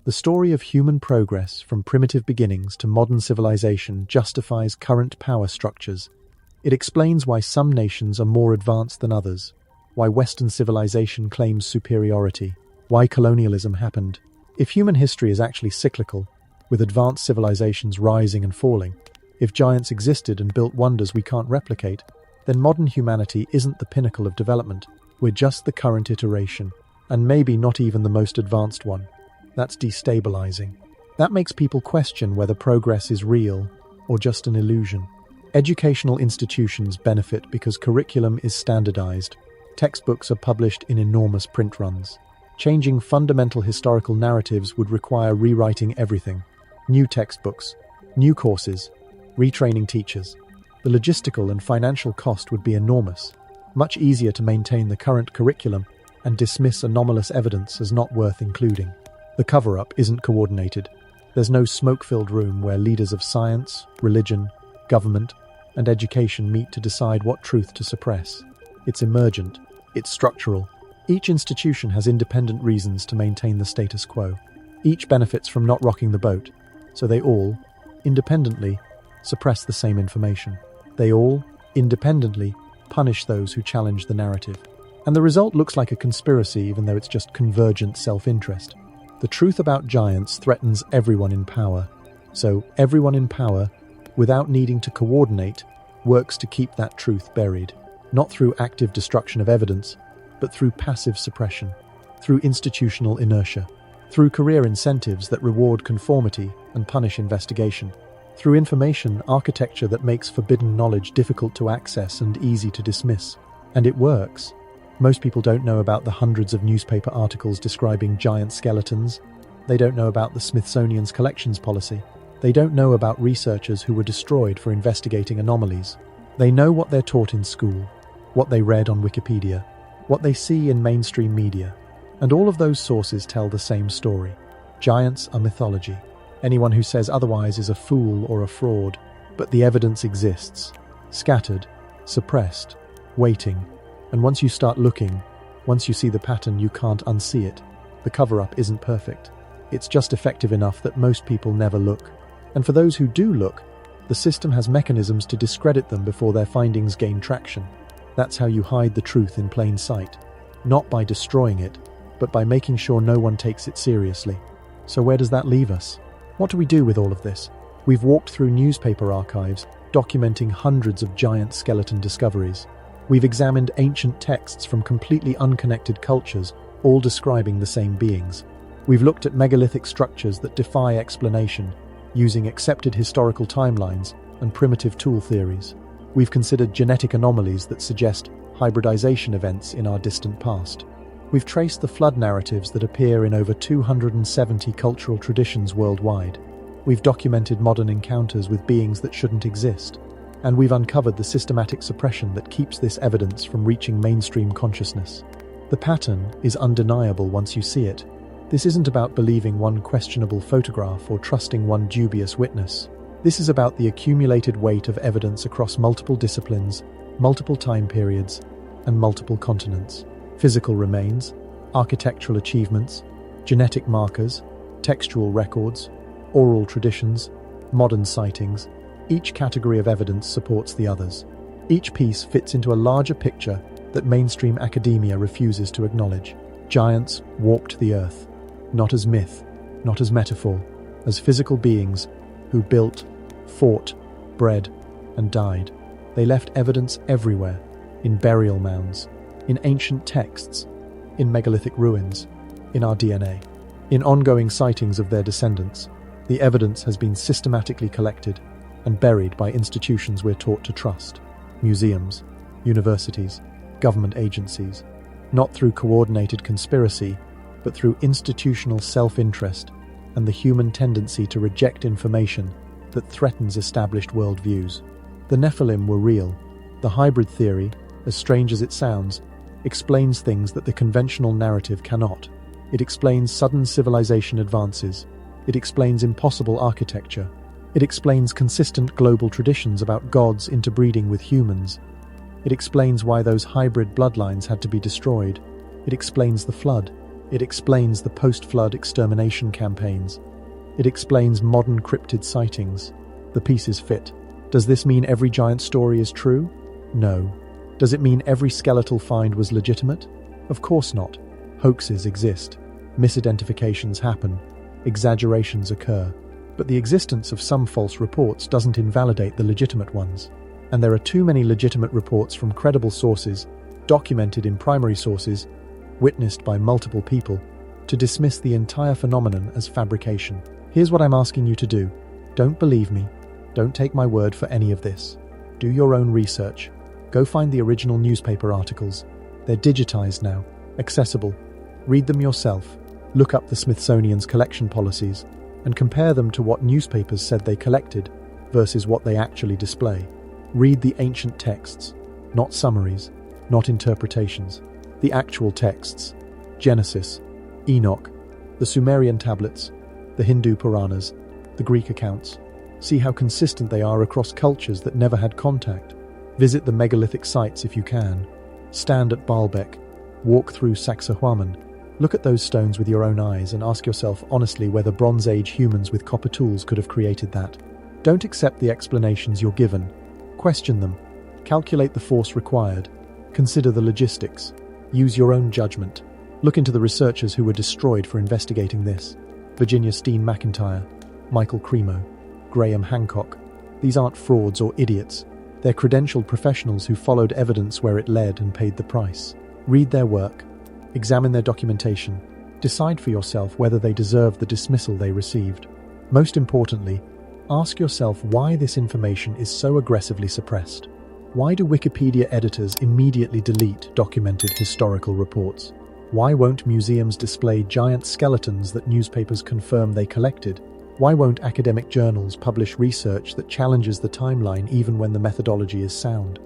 The story of human progress from primitive beginnings to modern civilization justifies current power structures. It explains why some nations are more advanced than others, why Western civilization claims superiority, why colonialism happened. If human history is actually cyclical, with advanced civilizations rising and falling, if giants existed and built wonders we can't replicate, then modern humanity isn't the pinnacle of development. We're just the current iteration, and maybe not even the most advanced one. That's destabilizing. That makes people question whether progress is real or just an illusion. Educational institutions benefit because curriculum is standardized. Textbooks are published in enormous print runs. Changing fundamental historical narratives would require rewriting everything. New textbooks, new courses, retraining teachers. The logistical and financial cost would be enormous. Much easier to maintain the current curriculum and dismiss anomalous evidence as not worth including. The cover-up isn't coordinated. There's no smoke-filled room where leaders of science, religion, government, and education meet to decide what truth to suppress. It's emergent. It's structural. Each institution has independent reasons to maintain the status quo. Each benefits from not rocking the boat, so they all, independently, suppress the same information. They all, independently, punish those who challenge the narrative. And the result looks like a conspiracy, even though it's just convergent self-interest. The truth about giants threatens everyone in power. So everyone in power, without needing to coordinate, works to keep that truth buried. Not through active destruction of evidence, but through passive suppression, through institutional inertia, through career incentives that reward conformity and punish investigation, through information architecture that makes forbidden knowledge difficult to access and easy to dismiss. And it works. Most people don't know about the hundreds of newspaper articles describing giant skeletons. They don't know about the Smithsonian's collections policy. They don't know about researchers who were destroyed for investigating anomalies. They know what they're taught in school, what they read on Wikipedia, what they see in mainstream media. And all of those sources tell the same story. Giants are mythology. Anyone who says otherwise is a fool or a fraud. But the evidence exists, scattered, suppressed, waiting. And once you start looking, once you see the pattern, you can't unsee it. The cover-up isn't perfect. It's just effective enough that most people never look. And for those who do look, the system has mechanisms to discredit them before their findings gain traction. That's how you hide the truth in plain sight. Not by destroying it, but by making sure no one takes it seriously. So where does that leave us? What do we do with all of this? We've walked through newspaper archives, documenting hundreds of giant skeleton discoveries. We've examined ancient texts from completely unconnected cultures, all describing the same beings. We've looked at megalithic structures that defy explanation, using accepted historical timelines and primitive tool theories. We've considered genetic anomalies that suggest hybridization events in our distant past. We've traced the flood narratives that appear in over 270 cultural traditions worldwide. We've documented modern encounters with beings that shouldn't exist. And we've uncovered the systematic suppression that keeps this evidence from reaching mainstream consciousness. The pattern is undeniable once you see it. This isn't about believing one questionable photograph or trusting one dubious witness. This is about the accumulated weight of evidence across multiple disciplines, multiple time periods, and multiple continents. Physical remains, architectural achievements, genetic markers, textual records, oral traditions, modern sightings. Each category of evidence supports the others. Each piece fits into a larger picture that mainstream academia refuses to acknowledge. Giants walked the earth, not as myth, not as metaphor, as physical beings who built, fought, bred, and died. They left evidence everywhere, in burial mounds, in ancient texts, in megalithic ruins, in our DNA. In ongoing sightings of their descendants, the evidence has been systematically collected and buried by institutions we're taught to trust: museums, universities, government agencies, not through coordinated conspiracy, but through institutional self-interest and the human tendency to reject information that threatens established worldviews. The Nephilim were real. The hybrid theory, as strange as it sounds, explains things that the conventional narrative cannot. It explains sudden civilization advances. It explains impossible architecture. It explains consistent global traditions about gods interbreeding with humans. It explains why those hybrid bloodlines had to be destroyed. It explains the flood. It explains the post-flood extermination campaigns. It explains modern cryptid sightings. The pieces fit. Does this mean every giant story is true? No. Does it mean every skeletal find was legitimate? Of course not. Hoaxes exist. Misidentifications happen. Exaggerations occur. But the existence of some false reports doesn't invalidate the legitimate ones. And there are too many legitimate reports from credible sources, documented in primary sources, witnessed by multiple people, to dismiss the entire phenomenon as fabrication. Here's what I'm asking you to do. Don't believe me. Don't take my word for any of this. Do your own research. Go find the original newspaper articles. They're digitized now, accessible. Read them yourself. Look up the Smithsonian's collection policies and compare them to what newspapers said they collected versus what they actually display. Read the ancient texts, not summaries, not interpretations. The actual texts: Genesis, Enoch, the Sumerian tablets, the Hindu Puranas, the Greek accounts. See how consistent they are across cultures that never had contact. Visit the megalithic sites if you can. Stand at Baalbek. Walk through Sacsayhuaman. Look at those stones with your own eyes and ask yourself honestly whether Bronze Age humans with copper tools could have created that. Don't accept the explanations you're given. Question them. Calculate the force required. Consider the logistics. Use your own judgment. Look into the researchers who were destroyed for investigating this. Virginia Steen McIntyre, Michael Cremo, Graham Hancock. These aren't frauds or idiots. They're credentialed professionals who followed evidence where it led and paid the price. Read their work. Examine their documentation. Decide for yourself whether they deserve the dismissal they received. Most importantly, ask yourself why this information is so aggressively suppressed. Why do Wikipedia editors immediately delete documented historical reports? Why won't museums display giant skeletons that newspapers confirm they collected? Why won't academic journals publish research that challenges the timeline even when the methodology is sound?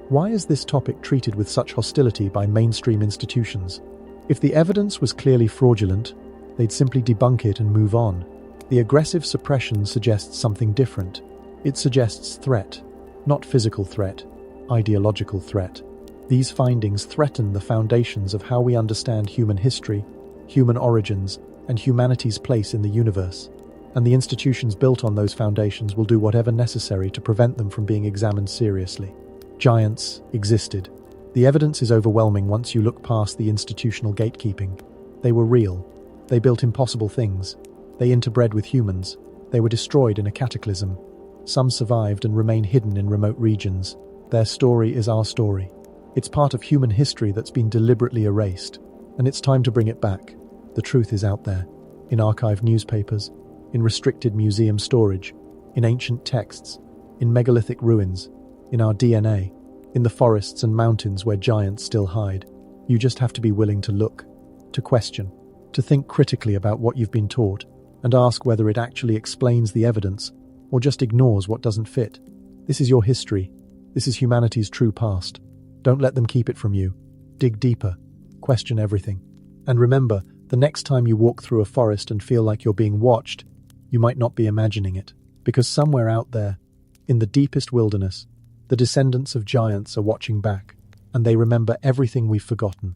Why is this topic treated with such hostility by mainstream institutions? If the evidence was clearly fraudulent, they'd simply debunk it and move on. The aggressive suppression suggests something different. It suggests threat. Not physical threat, ideological threat. These findings threaten the foundations of how we understand human history, human origins, and humanity's place in the universe. And the institutions built on those foundations will do whatever necessary to prevent them from being examined seriously. Giants existed. The evidence is overwhelming once you look past the institutional gatekeeping. They were real. They built impossible things. They interbred with humans. They were destroyed in a cataclysm. Some survived and remain hidden in remote regions. Their story is our story. It's part of human history that's been deliberately erased, and it's time to bring it back. The truth is out there, in archived newspapers, in restricted museum storage, in ancient texts, in megalithic ruins, in our DNA, in the forests and mountains where giants still hide. You just have to be willing to look, to question, to think critically about what you've been taught, and ask whether it actually explains the evidence or just ignores what doesn't fit. This is your history. This is humanity's true past. Don't let them keep it from you. Dig deeper. Question everything. And remember, the next time you walk through a forest and feel like you're being watched, you might not be imagining it. Because somewhere out there, in the deepest wilderness, the descendants of giants are watching back, and they remember everything we've forgotten.